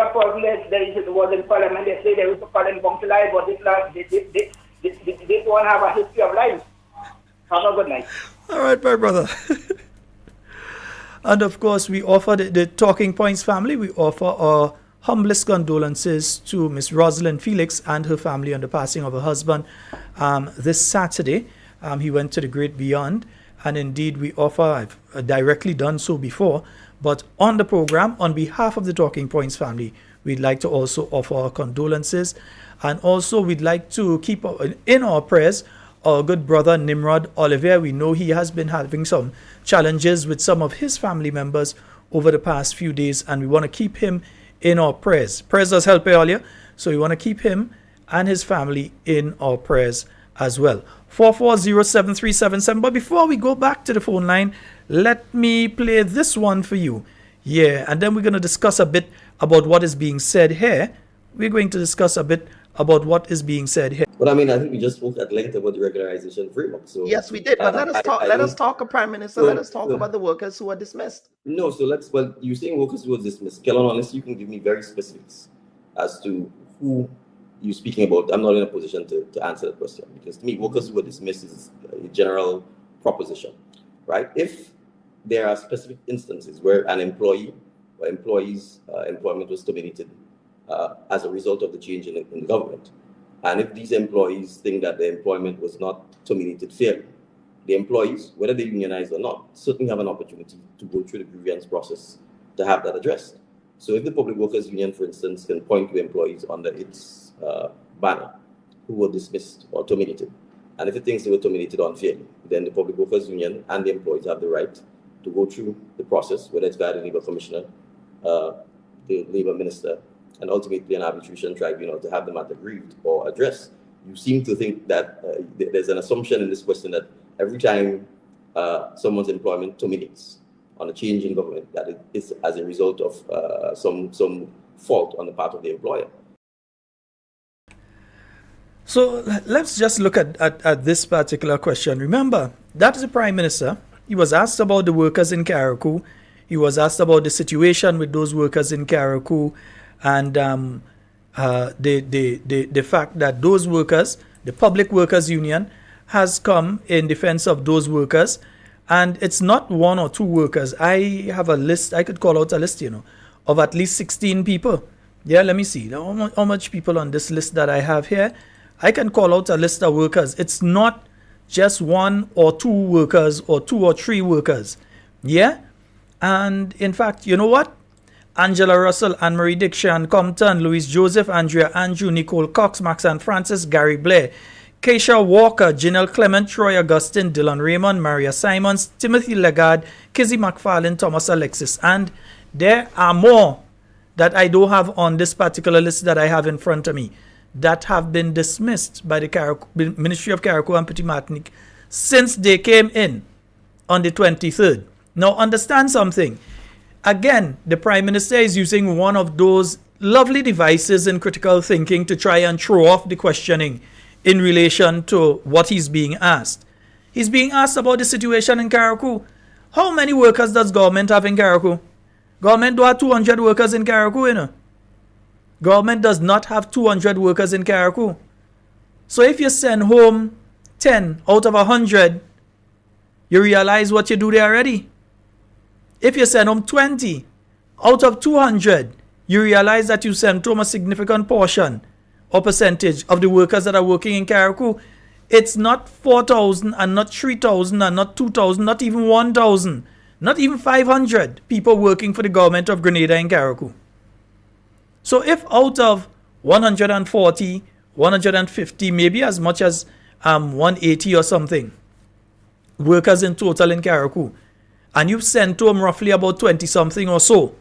a person that was in parliament, they say they used to call him Bunky, but this one have a history of life. Have a good night. All right, my brother. And of course, we offer the Talking Points family, we offer our humblest condolences to Miss Rosalind Felix and her family on the passing of her husband this Saturday. He went to the great beyond, and indeed we offer, I've directly done so before, but on the program, on behalf of the Talking Points family, we'd like to also offer our condolences, and also we'd like to keep in our prayers our good brother Nimrod Olivier. We know he has been having some challenges with some of his family members over the past few days, and we want to keep him in our prayers. Prayers does help earlier, so we want to keep him and his family in our prayers as well. 4407377. But before we go back to the phone line, let me play this one for you. Yeah, and then we're going to discuss a bit about what is being said here. We're going to discuss a bit about what is being said here. But I mean, I think we just spoke at length about the regularization framework. So yes, we did. But let us talk, Prime Minister. Let us talk about the workers who are dismissed. No, so you're saying workers who are dismissed. Kellon, unless you can give me very specifics as to who you're speaking about, I'm not in a position to answer that question, because to me, workers who are dismissed is a general proposition, right? If there are specific instances where an employee or employee's employment was terminated as a result of the change in the government, and if these employees think that their employment was not terminated fairly, the employees, whether they unionize or not, certainly have an opportunity to go through the grievance process to have that addressed. So if the Public Workers Union, for instance, can point to employees under its banner who were dismissed or terminated, and if it thinks they were terminated unfairly, then the Public Workers Union and the employees have the right to go through the process, whether it's via the Labour Commissioner, the Labour Minister, and ultimately an arbitration tribunal to have the matter grieved or addressed. You seem to think that there's an assumption in this question that every time someone's employment terminates on a change in government, that it is as a result of some fault on the part of the employer. So let's just look at this particular question. Remember, that is the Prime Minister. He was asked about the workers in Carriacou. He was asked about the situation with those workers in Carriacou, and the fact that those workers, the Public Workers Union, has come in defense of those workers. And it's not one or two workers. I have a list, I could call out a list, of at least 16 people. Yeah, let me see. How much people on this list that I have here? I can call out a list of workers. It's not just one or two workers or two or three workers. Yeah? And in fact, you know what? Angela Russell, Anne-Marie Diction, Compton, Louise Joseph, Andrea Andrew, Nicole Cox, Max and Francis, Gary Blair, Keisha Walker, Janelle Clement, Troy Augustine, Dylan Raymond, Maria Simons, Timothy Lagarde, Kizzy McFarlane, Thomas Alexis. And there are more that I don't have on this particular list that I have in front of me that have been dismissed by the Ministry of Carriacou and Petit Martinique since they came in on the 23rd. Now understand something. Again, the Prime Minister is using one of those lovely devices in critical thinking to try and throw off the questioning in relation to what he's being asked. He's being asked about the situation in Carriacou. How many workers does government have in Carriacou? Government do have 200 workers in Carriacou, Government does not have 200 workers in Carriacou. So if you send home 10 out of 100, you realize what you do there already. If you send home 20 out of 200, you realize that you send home a significant portion or percentage of the workers that are working in Carriacou. It's not 4,000 and not 3,000 and not 2,000, not even 1,000, not even 500 people working for the government of Grenada in Carriacou. So if out of 140, 150, maybe as much as 180 or something workers in total in Carriacou, and you've sent to them roughly about 20-something or so,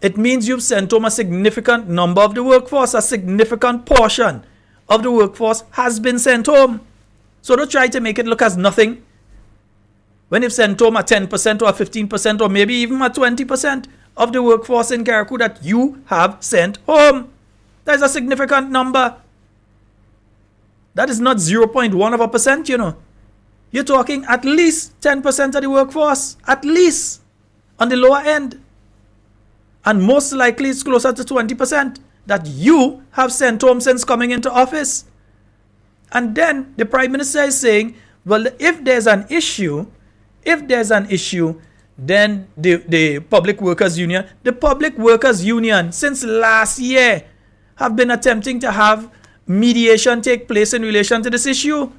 it means you've sent home a significant number of the workforce, a significant portion of the workforce has been sent home. So don't try to make it look as nothing when you've sent home a 10% or a 15% or maybe even a 20% of the workforce in Carriacou that you have sent home. That is a significant number. That is not 0.1%, you know. You're talking at least 10% of the workforce, at least on the lower end. And most likely it's closer to 20% that you have sent home since coming into office. And then the Prime Minister is saying, well, if there's an issue, then the Public Workers Union, since last year, have been attempting to have mediation take place in relation to this issue.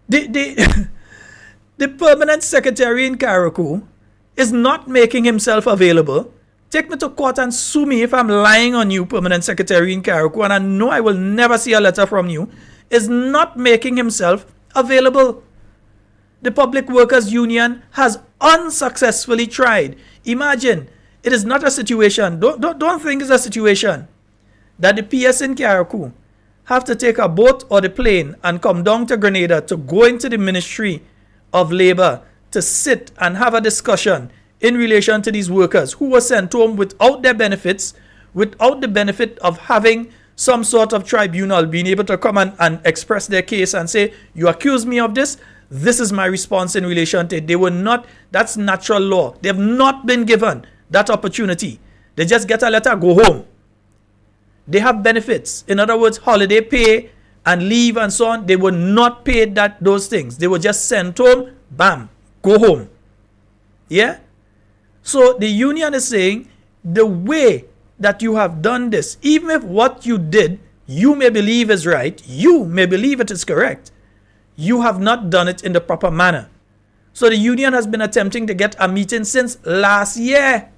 The permanent secretary in Carriacou is not making himself available. Take me to court and sue me if I'm lying on you, permanent secretary in Carriacou, and I know I will never see a letter from you, is not making himself available. The Public Workers Union has unsuccessfully tried. Imagine, it is not a situation, don't think it's a situation that the PS in Carriacou have to take a boat or the plane and come down to Grenada to go into the Ministry of Labour to sit and have a discussion in relation to these workers who were sent home without their benefits, without the benefit of having some sort of tribunal being able to come and express their case and say, you accuse me of this, this is my response in relation to it. They were not, that's natural law. They have not been given that opportunity. They just get a letter, go home. They have benefits. In other words, holiday pay and leave and so on. They were not paid those things. They were just sent home, bam, go home. Yeah? So the union is saying the way that you have done this, even if what you did, you may believe is right, you may believe it is correct, you have not done it in the proper manner. So the union has been attempting to get a meeting since last year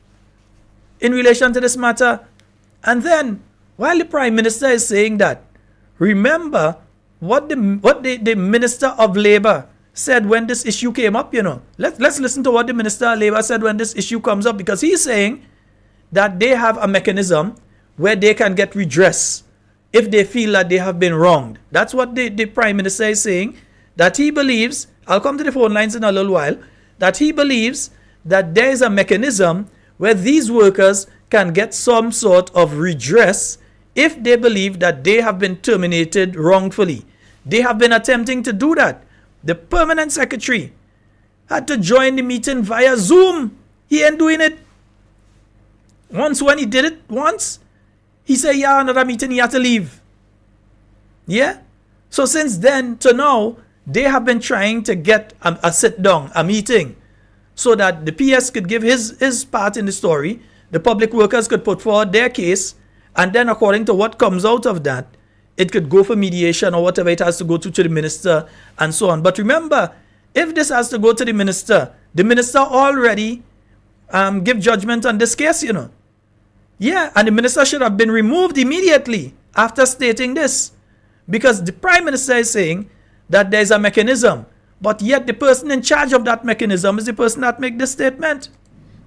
in relation to this matter. And then, while the Prime Minister is saying that, remember what the Minister of Labour said when this issue came up, you know. Let's listen to what the Minister of Labour said when this issue comes up, because he's saying that they have a mechanism where they can get redress if they feel that they have been wronged. That's what the Prime Minister is saying, that he believes, I'll come to the phone lines in a little while, that he believes that there is a mechanism where these workers can get some sort of redress if they believe that they have been terminated wrongfully. They have been attempting to do that. The permanent secretary had to join the meeting via Zoom. He ain't doing it. Once when he did it, he said, yeah, another meeting, he had to leave. Yeah? So since then to now, they have been trying to get a sit-down, a meeting, so that the PS could give his part in the story, the public workers could put forward their case, and then according to what comes out of that, it could go for mediation or whatever it has to go to the minister and so on. But remember, if this has to go to the minister already give judgment on this case, you know. Yeah, and the minister should have been removed immediately after stating this, because the Prime Minister is saying that there is a mechanism, but yet the person in charge of that mechanism is the person that makes this statement.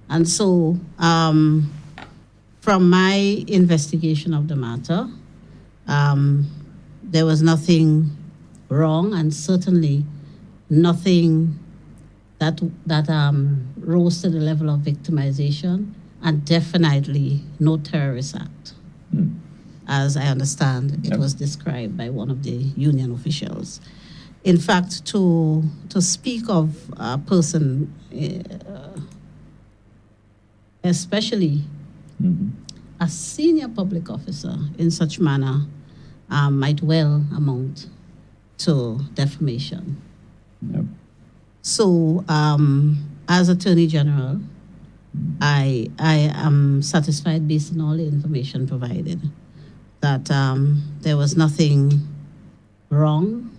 And so, from my investigation of the matter, there was nothing wrong, and certainly nothing that rose to the level of victimization, and definitely no terrorist act. As I understand, it was described by one of the union officials. In fact, to speak of a person, especially a senior public officer in such manner, might well amount to defamation. So, as Attorney General, I am satisfied, based on all the information provided, that there was nothing wrong,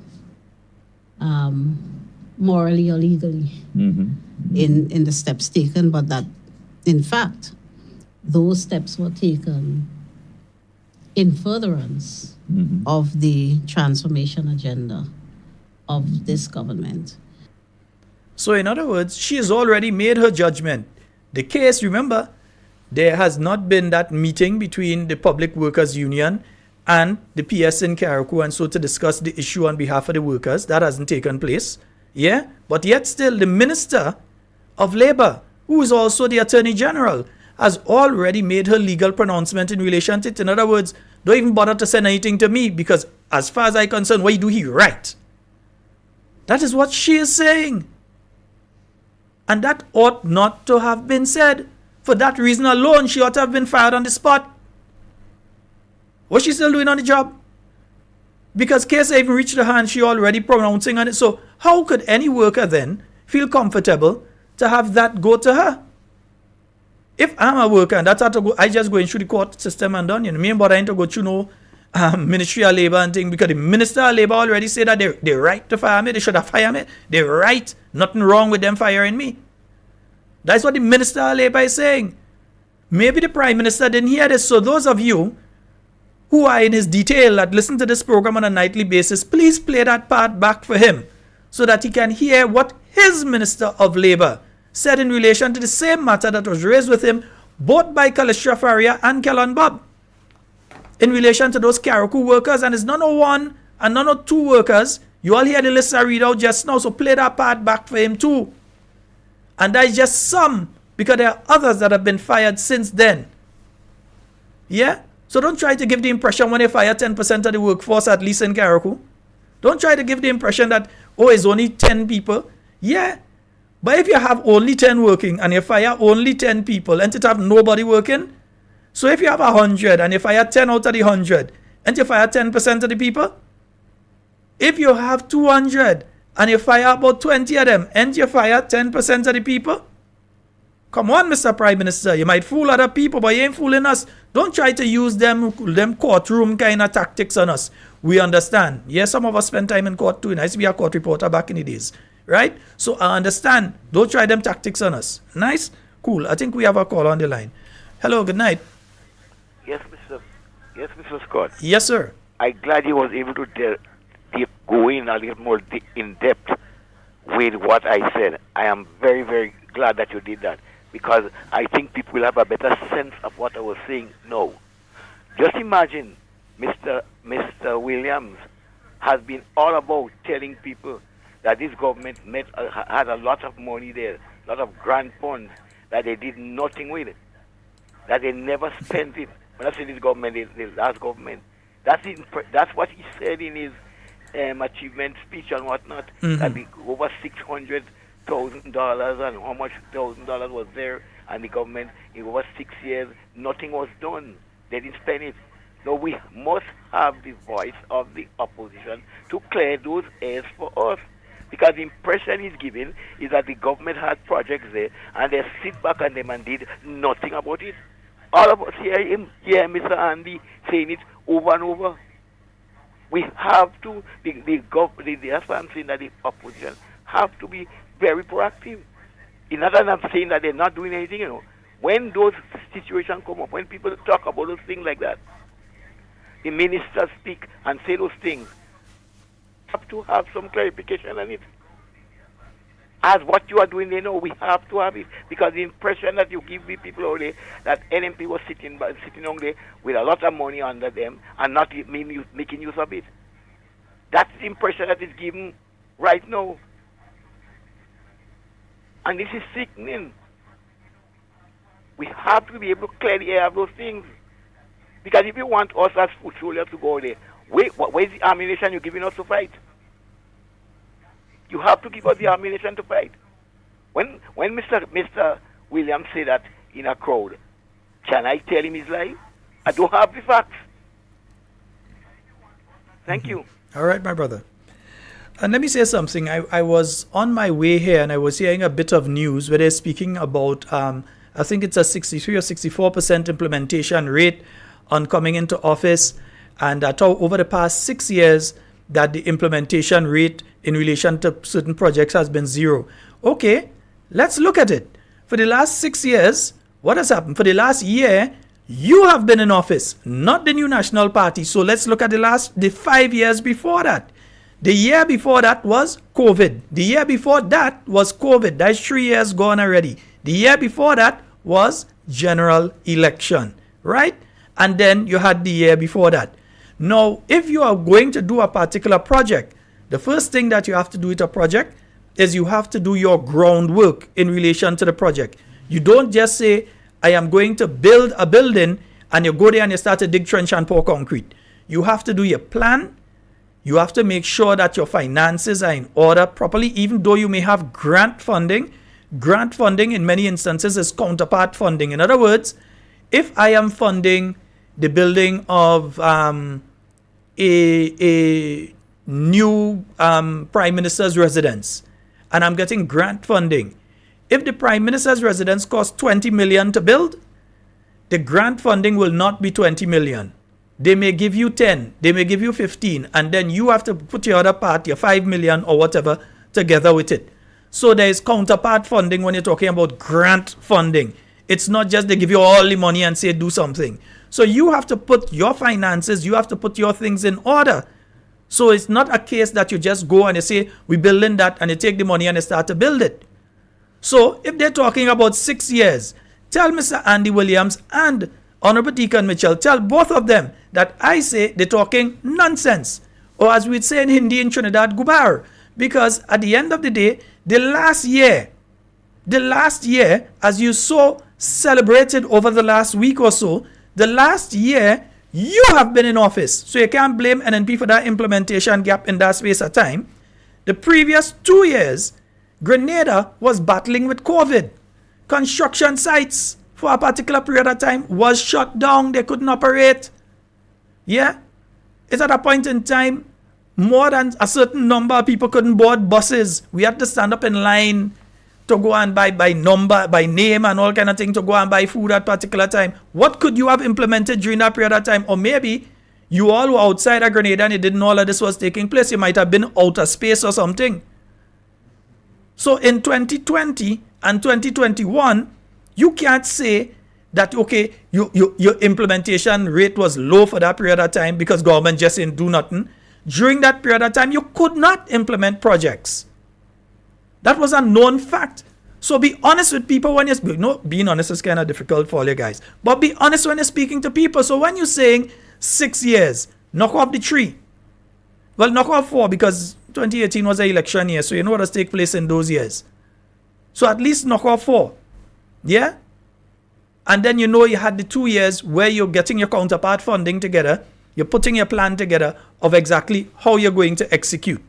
morally or legally, in the steps taken, but that, in fact, those steps were taken in furtherance of the transformation agenda of this government. So in other words, she has already made her judgment. The case, remember, there has not been that meeting between the Public Workers Union and the PS in Carriacou, and so to discuss the issue on behalf of the workers. That hasn't taken place. Yeah? But yet still, the Minister of Labour, who is also the Attorney General, has already made her legal pronouncement in relation to it. In other words, don't even bother to send anything to me, because as far as I'm concerned, what you do here, right? That is what she is saying. And that ought not to have been said. For that reason alone, she ought to have been fired on the spot. What's she still doing on the job? Because case even reached the hand, she already pronouncing on it. So how could any worker then feel comfortable to have that go to her? If I'm a worker and that's how to go, I just go through the court system and done. You know, me and bothering to go through no Ministry of Labour and thing, because the Minister of Labour already said that they're right to fire me. They should have fired me. They're right. Nothing wrong with them firing me. That's what the Minister of Labour is saying. Maybe the Prime Minister didn't hear this. So those of you who are in his detail that listen to this program on a nightly basis, please play that part back for him so that he can hear what his Minister of Labour said in relation to the same matter that was raised with him both by Calistria Faria and Kellan Bob in relation to those Carriacou workers. And it's none of one and none of two workers. You all hear the list I read out just now, so play that part back for him too. And that is just some, because there are others that have been fired since then. Yeah? So don't try to give the impression when they fire 10% of the workforce, at least in Carriacou. Don't try to give the impression that, oh, it's only 10 people. Yeah. But if you have only 10 working and you fire only 10 people and you have nobody working, so if you have 100 and you fire 10 out of the 100 and you fire 10% of the people, if you have 200 and you fire about 20 of them and you fire 10% of the people, come on, Mr. Prime Minister, you might fool other people, but you ain't fooling us. Don't try to use them courtroom kind of tactics on us. We understand. Yes, some of us spend time in court too. I used to be a court reporter back in the days. Right? So I understand. Don't try them tactics on us. Nice? Cool. I think we have a call on the line. Hello, good night. Yes, Mr. Scott. Yes, sir. I'm glad you was able to go in a little more in depth with what I said. I am very, very glad that you did that, because I think people will have a better sense of what I was saying now. Just imagine Mr. Williams has been all about telling people that this government had a lot of money there, a lot of grant funds, that they did nothing with it, that they never spent it. When I say this government, the last government, that's what he said in his achievement speech and whatnot, that over $600,000 and how much $1,000 was there, and the government in over 6 years, nothing was done. They didn't spend it. So we must have the voice of the opposition to clear those airs for us. Because the impression he's giving is that the government had projects there and they sit back and them and did nothing about it. All of us hear Mr. Andy saying it over and over. We have to, that's why I'm saying that the opposition have to be very proactive. In other than I'm saying that they're not doing anything, you know. When those situations come up, when people talk about those things like that, the ministers speak and say those things, have to have some clarification on it. As what you are doing, you know, we have to have it, because the impression that you give the people out there that NMP was sitting on there with a lot of money under them and not making use of it. That's the impression that is given right now. And this is sickening. We have to be able to clear the air of those things. Because if you want us as food soldiers to go there, where's the ammunition you're giving us to fight? You have to give us the ammunition to fight. When Mr. Williams said that in a crowd, can I tell him his lie? I don't have the facts. Thank you. All right, my brother. And let me say something. I was on my way here and I was hearing a bit of news where they're speaking about, I think it's a 63 or 64% implementation rate on coming into office. And I thought over the past 6 years that the implementation rate in relation to certain projects has been zero. Okay, let's look at it. For the last 6 years, what has happened? For the last year, you have been in office, not the New National Party. So let's look at the 5 years before that. The year before that was COVID. The year before that was COVID. That's 3 years gone already. The year before that was general election, right? And then you had the year before that. Now, if you are going to do a particular project, the first thing that you have to do with a project is you have to do your groundwork in relation to the project. You don't just say, I am going to build a building, and you go there and you start to dig trench and pour concrete. You have to do your plan. You have to make sure that your finances are in order properly, even though you may have grant funding. Grant funding in many instances is counterpart funding. In other words, if I am funding the building of a new Prime Minister's residence, and I'm getting grant funding, if the Prime Minister's residence costs 20 million to build, the grant funding will not be 20 million. They may give you 10, they may give you 15, and then you have to put your other part, your 5 million or whatever, together with it. So there is counterpart funding when you're talking about grant funding. It's not just they give you all the money and say do something. So you have to put your finances, you have to put your things in order. So it's not a case that you just go and you say, we're building that, and you take the money and you start to build it. So if they're talking about 6 years, tell Mr. Andy Williams and Honorable Deacon Mitchell, tell both of them that I say they're talking nonsense. Or as we'd say in Hindi in Trinidad, gubar. Because at the end of the day, the last year, as you so celebrated over the last week or so, the last year, you have been in office. So you can't blame NNP for that implementation gap in that space of time. The previous 2 years, Grenada was battling with COVID. Construction sites for a particular period of time was shut down. They couldn't operate. Yeah? It's at a point in time, more than a certain number of people couldn't board buses. We had to stand up in line to go and buy by number, by name and all kind of thing to go and buy food at particular time. What could you have implemented during that period of time? Or maybe you all were outside of Grenada and you didn't know all of this was taking place. You might have been out of space or something. So in 2020 and 2021, you can't say that, okay, your implementation rate was low for that period of time because government just didn't do nothing. During that period of time, you could not implement projects. That was a known fact. So be honest with people when you're... being honest is kind of difficult for all you guys. But be honest when you're speaking to people. So when you're saying 6 years, knock off the 3. Well, knock off 4 because 2018 was an election year. So you know what has taken place in those years. So at least knock off 4. Yeah? And then you had the 2 years where you're getting your counterpart funding together. You're putting your plan together of exactly how you're going to execute.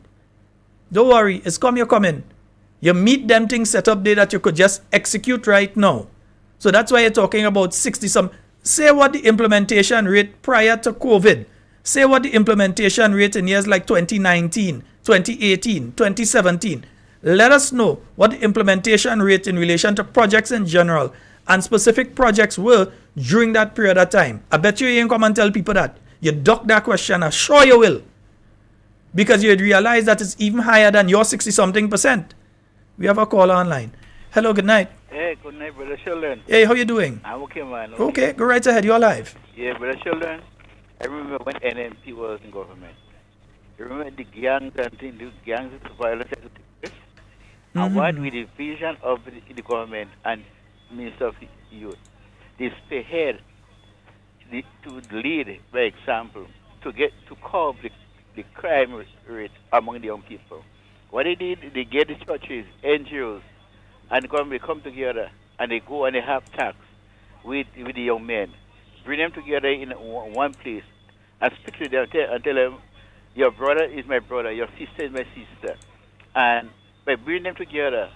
Don't worry, it's you're coming. You meet them things set up there that you could just execute right now. So that's why you're talking about 60 some. Say what the implementation rate prior to COVID. Say what the implementation rate in years like 2019, 2018, 2017. Let us know what the implementation rate in relation to projects in general and specific projects were during that period of time. I bet you ain't come and tell people that. You duck that question, I'm sure you will. Because you'd realize that it's even higher than your 60-something%. We have a caller online. Hello, good night. Hey, good night, Brother Sheldon. Hey, how you doing? I'm okay, man. Okay, go right ahead. You're live. Yeah, Brother Sheldon, I remember when NNP was in government. You remember the gangs and things, the gangs of violence that took place? And what with the vision of the government and Minister of Youth, they spearhead to lead by example, to curb the crime rate among the young people. What they did, they get the churches, NGOs, and the government come together and they go and they have talks with the young men. Bring them together in one place and speak to them and tell them, your brother is my brother, your sister is my sister. And by bringing them together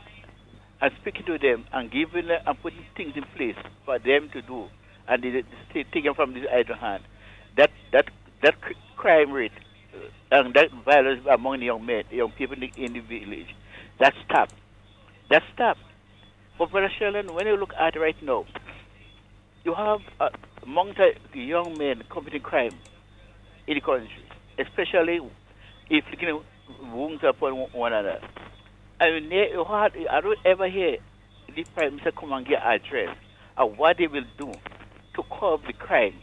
and speaking to them and giving them and putting things in place for them to do, and they take them from this idle hand, that crime rate and that violence among the young men, young people in the village, that stopped. But Brother Sheldon, when you look at it right now, you have among the young men committing crime in the country, especially inflicting wounds upon one another. I mean, I don't ever hear the Prime Minister come and get address of what they will do to curb the crime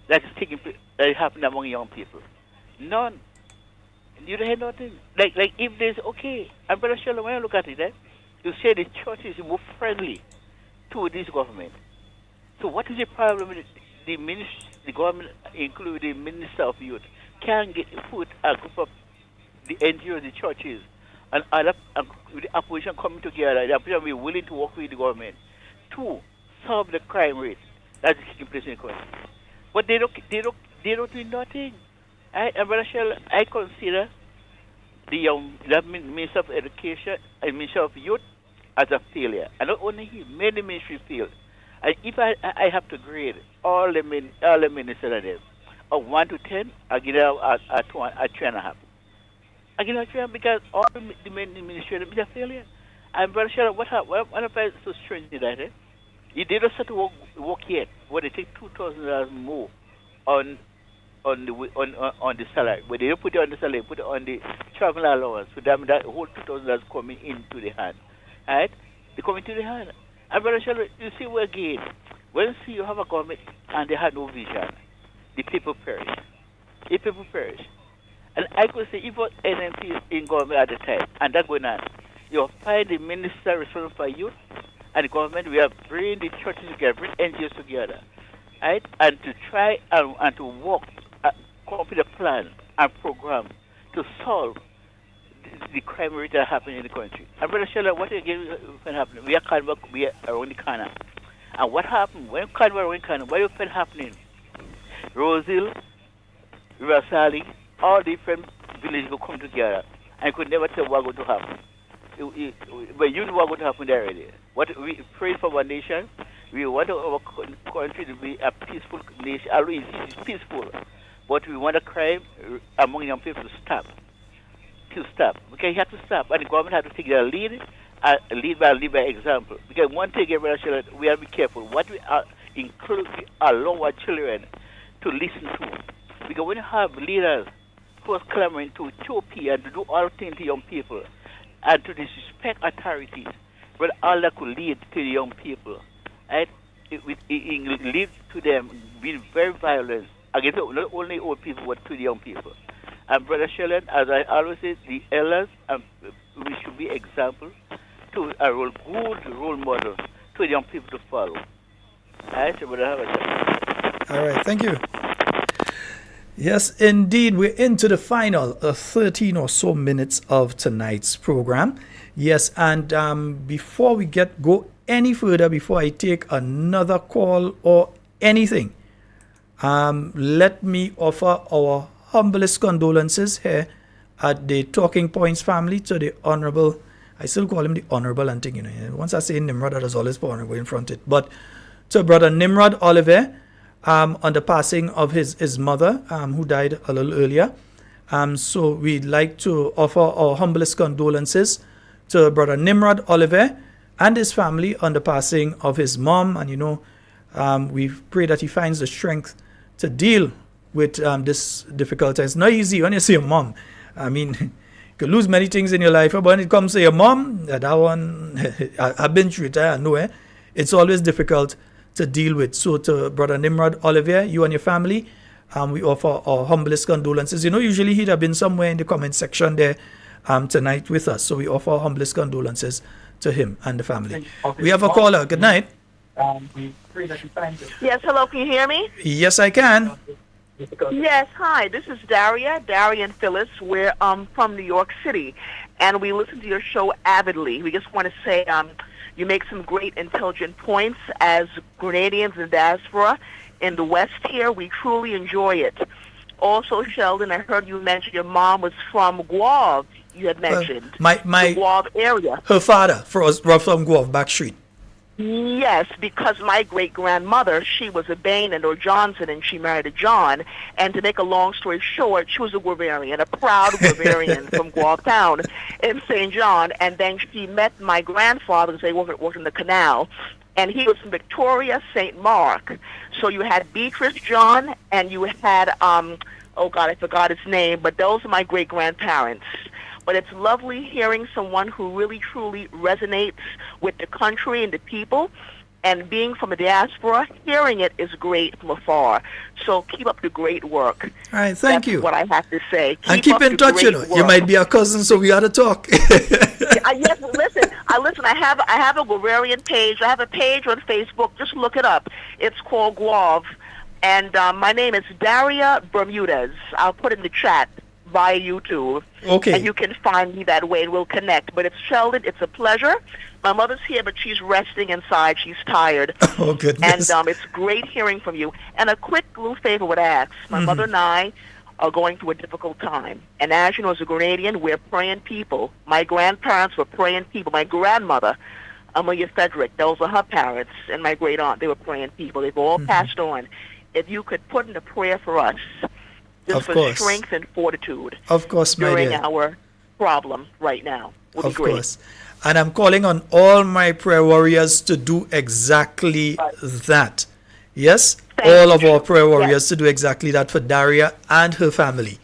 that is taking place, that is happening among young people. None. You don't hear nothing. Like if there's okay, and Brother Sheldon, when you look at it, you say the church is more friendly to this government. So what is the problem with the government, including the Minister of Youth, can get put a group of the NGOs, the churches, and other with the opposition coming together. The opposition will be willing to work with the government to solve the crime rate that is taking place in the country. But they don't do nothing. I consider the Minister of Education and Minister of Youth as a failure. And not only him, many ministries fail. And if I have to grade all the ministers of them, of 1 to 10, I give it a 3.5. I give it a 3 because all the administrators is a failure. I'm very sure what if I so strange that you didn't start to work yet, where they take $2,000 more on the salary. When they don't put it on the salary, put it on the travel allowance. So that whole $2,000 coming into the hand. Right? They come into the hand. I'm very sure you see where again, when you have a government and they have no vision, the people perish. The people perish. And I could say if NMP in government at the time, and that's going on, you'll find the minister responsible for youth and the government, we have bring the churches together, bring NGOs together, right? And to try and to work, come up with a plan and program to solve the crime rate that happen in the country. I'm going to show you what again can happen. We are around the corner. And what happened when Carnival around the corner? What you find happening? Rosehill, River Sally, all different villages will come together. And could never tell what going to happen. But you know what going to happen there already. What we pray for our nation. We want our country to be a peaceful nation. Always it's peaceful. But we want a crime among young people to stop. Because you have to stop. And the government has to take their lead by example. Because one thing, we have to be careful. What we allow our children to listen to. Because when you have leaders who are clamoring to utopia and to do all things to young people and to disrespect authorities, but all that could lead to the young people, right? It leads to them being very violent against not only old people but to the young people. And Brother Sheldon, as I always say, the elders, we should be example to a good role model to the young people to follow. All right, thank you. Yes, indeed, we're into the final 13 or so minutes of tonight's program. Yes, and before we go any further, before I take another call or anything, let me offer our humblest condolences here at the Talking Points family to the Honorable, I still call him the Honorable and thing, you know. Once I say Nimrod, there's always put Honorable in front of it. But to Brother Nimrod Oliver, on the passing of his mother, who died a little earlier. So we'd like to offer our humblest condolences to Brother Nimrod Oliver and his family on the passing of his mom. And, you know, we pray that he finds the strength to deal with this difficulty. It's not easy when you see your mom. I mean, you could lose many things in your life, but when it comes to your mom, that one, I've been through it, I know, it's always difficult to deal with. So to Brother Nimrod Oliver, you and your family, we offer our humblest condolences. You know, usually he'd have been somewhere in the comment section there tonight with us. So we offer our humblest condolences to him and the family. We have a caller. Good night. Yes, hello, can you hear me? Yes, I can. Yes, hi, this is Daria and Phyllis. We're from New York City, and we listen to your show avidly. We just want to say you make some great intelligent points as Grenadians in diaspora in the West here. We truly enjoy it. Also, Sheldon, I heard you mention your mom was from Guave, you had mentioned. The Guave area. Her father was from Guave, Back Street. Yes, because my great-grandmother, she was a Bain or Johnson, and she married a John. And to make a long story short, she was a Guavarian, a proud Guavarian from Guave Town in St. John. And then she met my grandfather because they worked in the canal. And he was from Victoria, St. Mark. So you had Beatrice John, and you had, oh God, I forgot his name, but those are my great-grandparents. But it's lovely hearing someone who really, truly resonates with the country and the people. And being from a diaspora, hearing it is great from afar. So keep up the great work. All right, thank you. That's what I have to say. Keep in touch, you know. You might be our cousin, so we ought to talk. Yes, listen. I have a Guavarian page. I have a page on Facebook. Just look it up. It's called Guave. And my name is Daria Bermudez. I'll put in the chat via YouTube. Okay. And you can find me that way and we'll connect. But it's Sheldon. It's a pleasure. My mother's here, but she's resting inside. She's tired. Oh, goodness. And it's great hearing from you. And a quick little favor would ask. My mother and I are going through a difficult time. And as you know, as a Grenadian, we're praying people. My grandparents were praying people. My grandmother, Amelia Frederick, those are her parents, and my great aunt, they were praying people. They've all passed on. If you could put in a prayer for us, just for strength and fortitude. Of course, my during dear. our problem right now. Would Of be great. course. And I'm calling on all my prayer warriors to do exactly that. Yes? All of our prayer warriors to do exactly that for Daria and her family.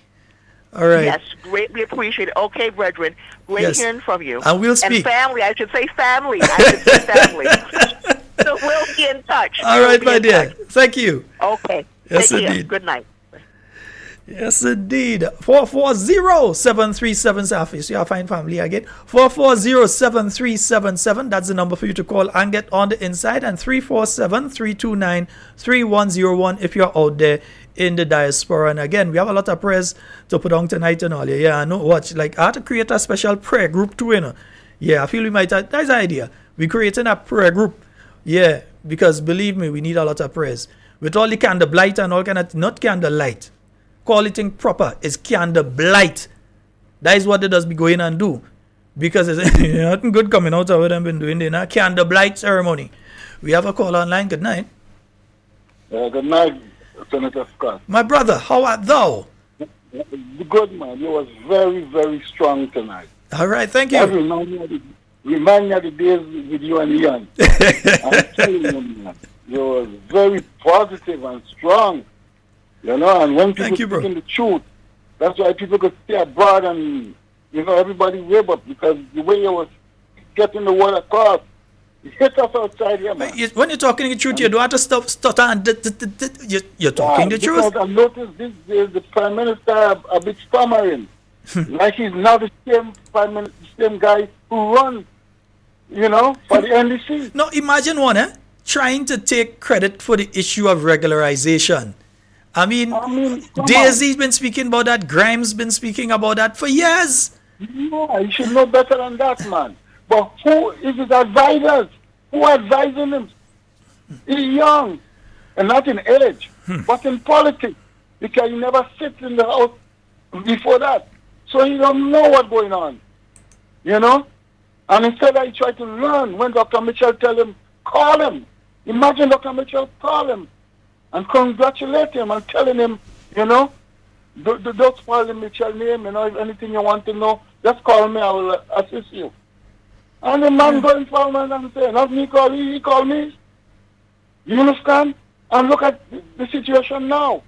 All right. Yes, greatly appreciate it. Okay, brethren, great hearing from you. And we'll speak. And family, I should say family. I should say family. So we'll be in touch. All right, my dear. Thank you. Okay. Yes, Take care. indeed. Good night. Yes, indeed. 440-737-SAFI. So you'll find family again. 440-7377. That's the number for you to call and get on the inside. And 347-329-3101 if you're out there in the diaspora. And again, we have a lot of prayers to put on tonight and all. Yeah, I know. Watch. Like, I had to create a special prayer group too, you know. Yeah, I feel we might have. That's the idea. We're creating a prayer group. Yeah, because believe me, we need a lot of prayers. With all the candle blight and all kind of, not candle light. Call it thing proper. It's candle blight. That is what they does be going and do. Because it's nothing good coming out of what they've been doing. They're candle blight ceremony. We have a call online. Good night. Good night, Senator Scott. My brother, how art thou? Good, man. You was very, very strong tonight. All right, thank you. That remind me of the days with you and Ian. I'm telling you, man. You was very positive and strong. You know, and when people speaking the truth, that's why people could stay abroad and, you know, everybody wave up, because the way you was getting the word across, it hit us outside here, man. When you're talking the truth, you don't have to stop, stutter, and you're talking the truth. Because I noticed this day the Prime Minister a bit stammering. Like he's now the same Prime Minister, the same guy who run, you know, for the NDC. No, imagine one, trying to take credit for the issue of regularization. I mean Daisy's been speaking about that. Grimes been speaking about that for years. Yeah, you should know better than that, man. But who is his advisors? Who are advising him? He's young, and not in age, but in politics, because he never sits in the house before that. So he don't know what's going on, you know? And instead he tried to learn when Dr. Mitchell tell him, call him. Imagine Dr. Mitchell call him and congratulate him and telling him, you know, don't spoil the Mitchell name, you know, if anything you want to know, just call me, I will assist you. And the man going forward and saying, not me call you, he called me. You understand? And look at the situation now.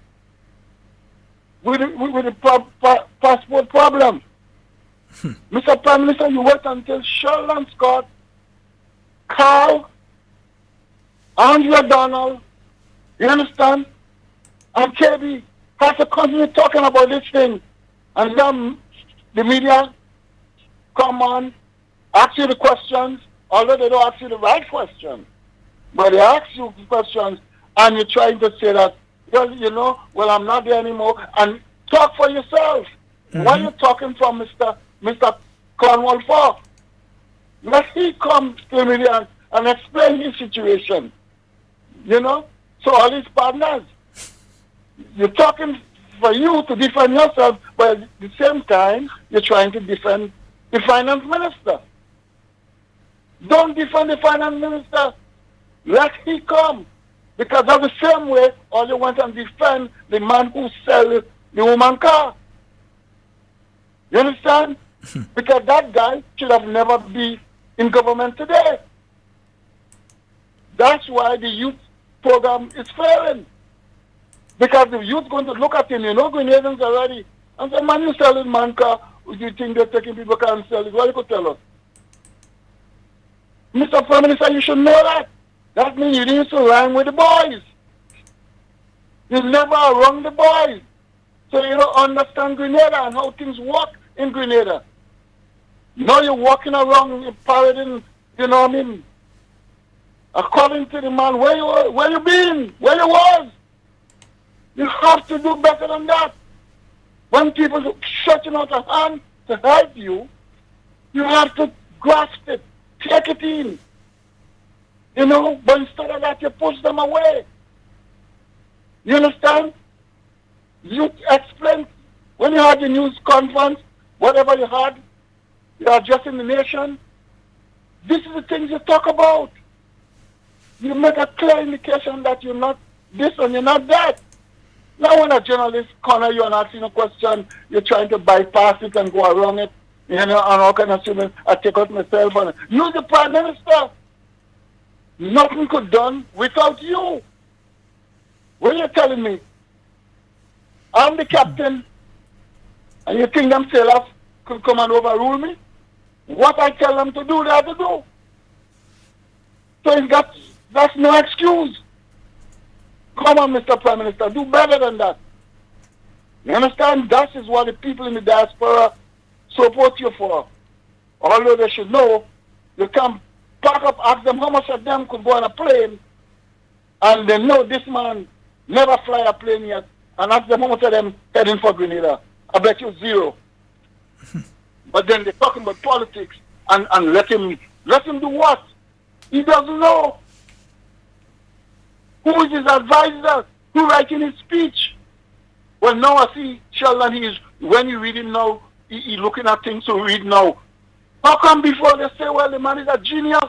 With the passport problem. Mr. Prime Minister, you wait until Sheldon Scott, Carl, Andrea Donald, you understand? And KB has to continue talking about this thing. And then the media come on, ask you the questions, although they don't ask you the right question. But they ask you the questions, and you're trying to say that, well, you know, well, I'm not there anymore. And talk for yourself. Why are you talking from Mr. Cornwall for? Let he come to the media and explain his situation. You know? So all his partners, you're talking for you to defend yourself, but at the same time, you're trying to defend the finance minister. Don't defend the finance minister. Let he come. Because that's the same way all you want to defend the man who sell the woman car. You understand? Because that guy should have never been in government today. That's why the youth program is failing. Because the youth going to look at him, you know, Grenadians already, and say, man, you selling man car, you think they're taking people can't sell it? What you could tell us? Mr. Prime Minister, you should know that. That means you need to rhyme with the boys. You never around the boys. So you don't understand Grenada and how things work in Grenada. Now you're walking around, you're parading, you know what I mean? According to the man, where you been? Where you was? You have to do better than that. When people are stretching out a hand to help you, you have to grasp it, take it in. You know, but instead of that, you push them away. You understand? You explain, when you had the news conference, whatever you had, you're addressing the nation, this is the things you talk about. You make a clear indication that you're not this and you're not that. Now when a journalist corner you and asking a question, you're trying to bypass it and go around it, you know, and all kind of students, I take out my cell phone. You're the Prime Minister. Nothing could done without you. What are you telling me? I'm the captain, and you think them sailors could come and overrule me? What I tell them to do, they have to do. So that's no excuse. Come on, Mr. Prime Minister, do better than that. You understand? That is what the people in the diaspora support you for. Although they should know, you can pack up, ask them how much of them could go on a plane, and they know this man never fly a plane yet, and ask them how much of them heading for Grenada. I bet you 0. But then they're talking about politics and let him do what? He doesn't know. Who is his advisor? Who writing his speech? Well, now I see Sheldon, when you read him now, he's looking at things to read now. How come before they say, well, the man is a genius?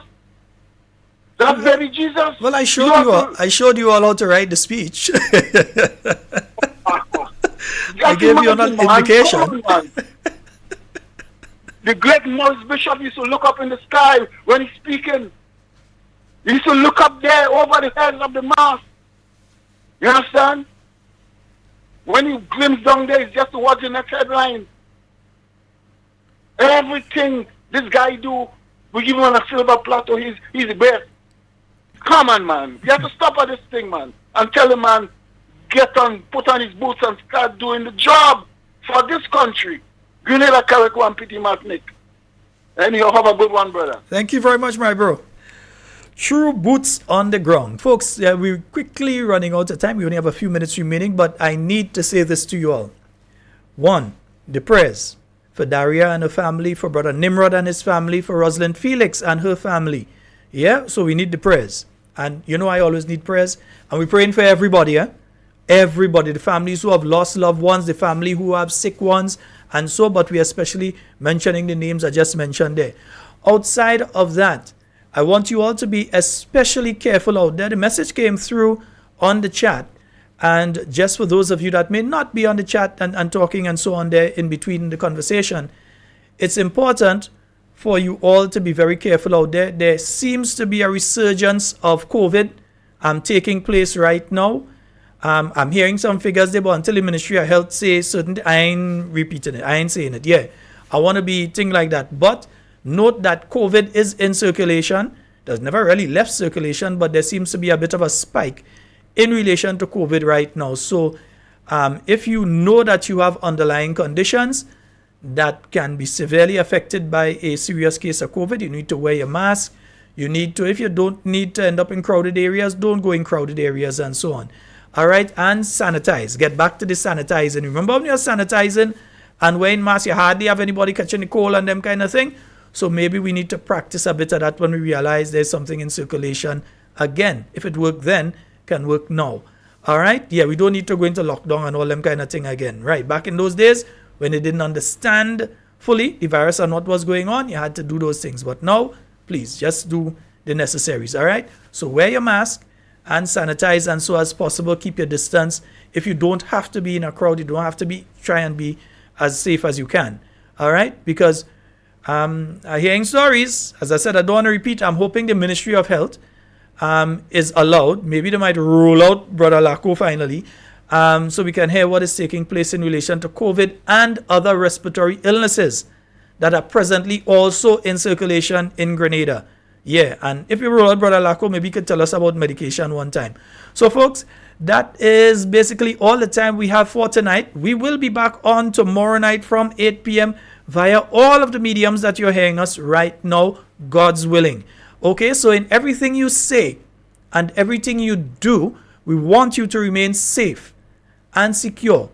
That's very Jesus. Well, I showed you all how to write the speech. I gave you an indication. The great Morris Bishop used to look up in the sky when he's speaking. He used to look up there over the heads of the mass. You understand? When he glimpsed down there, it's just to watch the next headline. Everything this guy do, we give him on a silver platter, he's the best. Come on, man. You have to stop at this thing, man. And tell the man, put on his boots and start doing the job for this country. Grenada, Carriacou, and Petit Martinique. And you have a good one, brother. Thank you very much, my bro. True boots on the ground. Folks, we're quickly running out of time. We only have a few minutes remaining, but I need to say this to you all. 1, the prayers for Daria and her family, for Brother Nimrod and his family, for Rosalind Felix and her family. Yeah, so we need the prayers. And you know I always need prayers. And we're praying for everybody, everybody, the families who have lost loved ones, the family who have sick ones, and so, but we are especially mentioning the names I just mentioned there. Outside of that, I want you all to be especially careful out there. The message came through on the chat. And just for those of you that may not be on the chat and talking and so on there in between the conversation, it's important for you all to be very careful out there. There seems to be a resurgence of COVID taking place right now. I'm hearing some figures there, but until the Ministry of Health say certain, I ain't repeating it. I ain't saying it. Yeah, I want to be thing like that. But note that COVID is in circulation. Does never really left circulation, but there seems to be a bit of a spike in relation to COVID right now. So if you know that you have underlying conditions that can be severely affected by a serious case of COVID, you need to wear your mask. You need to, if you don't need to end up in crowded areas, don't go in crowded areas and so on. All right, and sanitize. Get back to the sanitizing. Remember when you're sanitizing and wearing masks, you hardly have anybody catching the cold and them kind of thing. So maybe we need to practice a bit of that when we realize there's something in circulation again. If it worked then, can work now. All right, yeah, we don't need to go into lockdown and all them kind of thing again. Right, back in those days when they didn't understand fully the virus and what was going on, you had to do those things. But now, please just do the necessaries. All right, so wear your mask and sanitize, and so as possible keep your distance. If you don't have to be in a crowd, you don't have to be, try and be as safe as you can. All right, because I'm hearing stories. As I said, I don't want to repeat. I'm hoping the Ministry of Health is allowed. Maybe they might roll out Brother Lacko finally, so we can hear what is taking place in relation to COVID and other respiratory illnesses that are presently also in circulation in Grenada. Yeah, and if you roll out Brother Lacko, maybe you could tell us about medication one time. So folks, that is basically all the time we have for tonight. We will be back on tomorrow night from 8 p.m. via all of the mediums that you're hearing us right now, God's willing. Okay, so in everything you say and everything you do, we want you to remain safe and secure,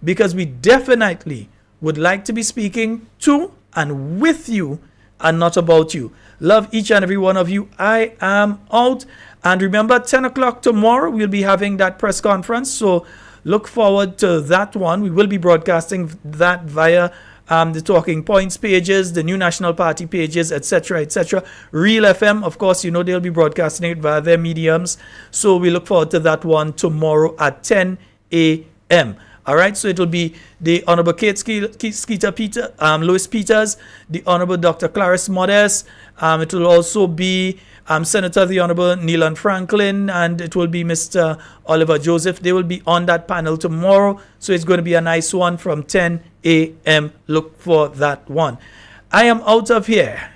because we definitely would like to be speaking to and with you and not about you. Love each and every one of you. I am out. And remember, 10 o'clock tomorrow, we'll be having that press conference. So look forward to that one. We will be broadcasting that via the Talking Points pages, the New National Party pages, etc., etc. Real FM, of course, they'll be broadcasting it via their mediums. So we look forward to that one tomorrow at 10 a.m. All right, so it will be the Honorable Kate Skeeter Peter, Louis Peters, the Honorable Dr. Clarice Modest. It will also be Senator the Honorable Neelan Franklin, and it will be Mr. Oliver Joseph. They will be on that panel tomorrow, so it's going to be a nice one from 10 a.m. Look for that one. I am out of here.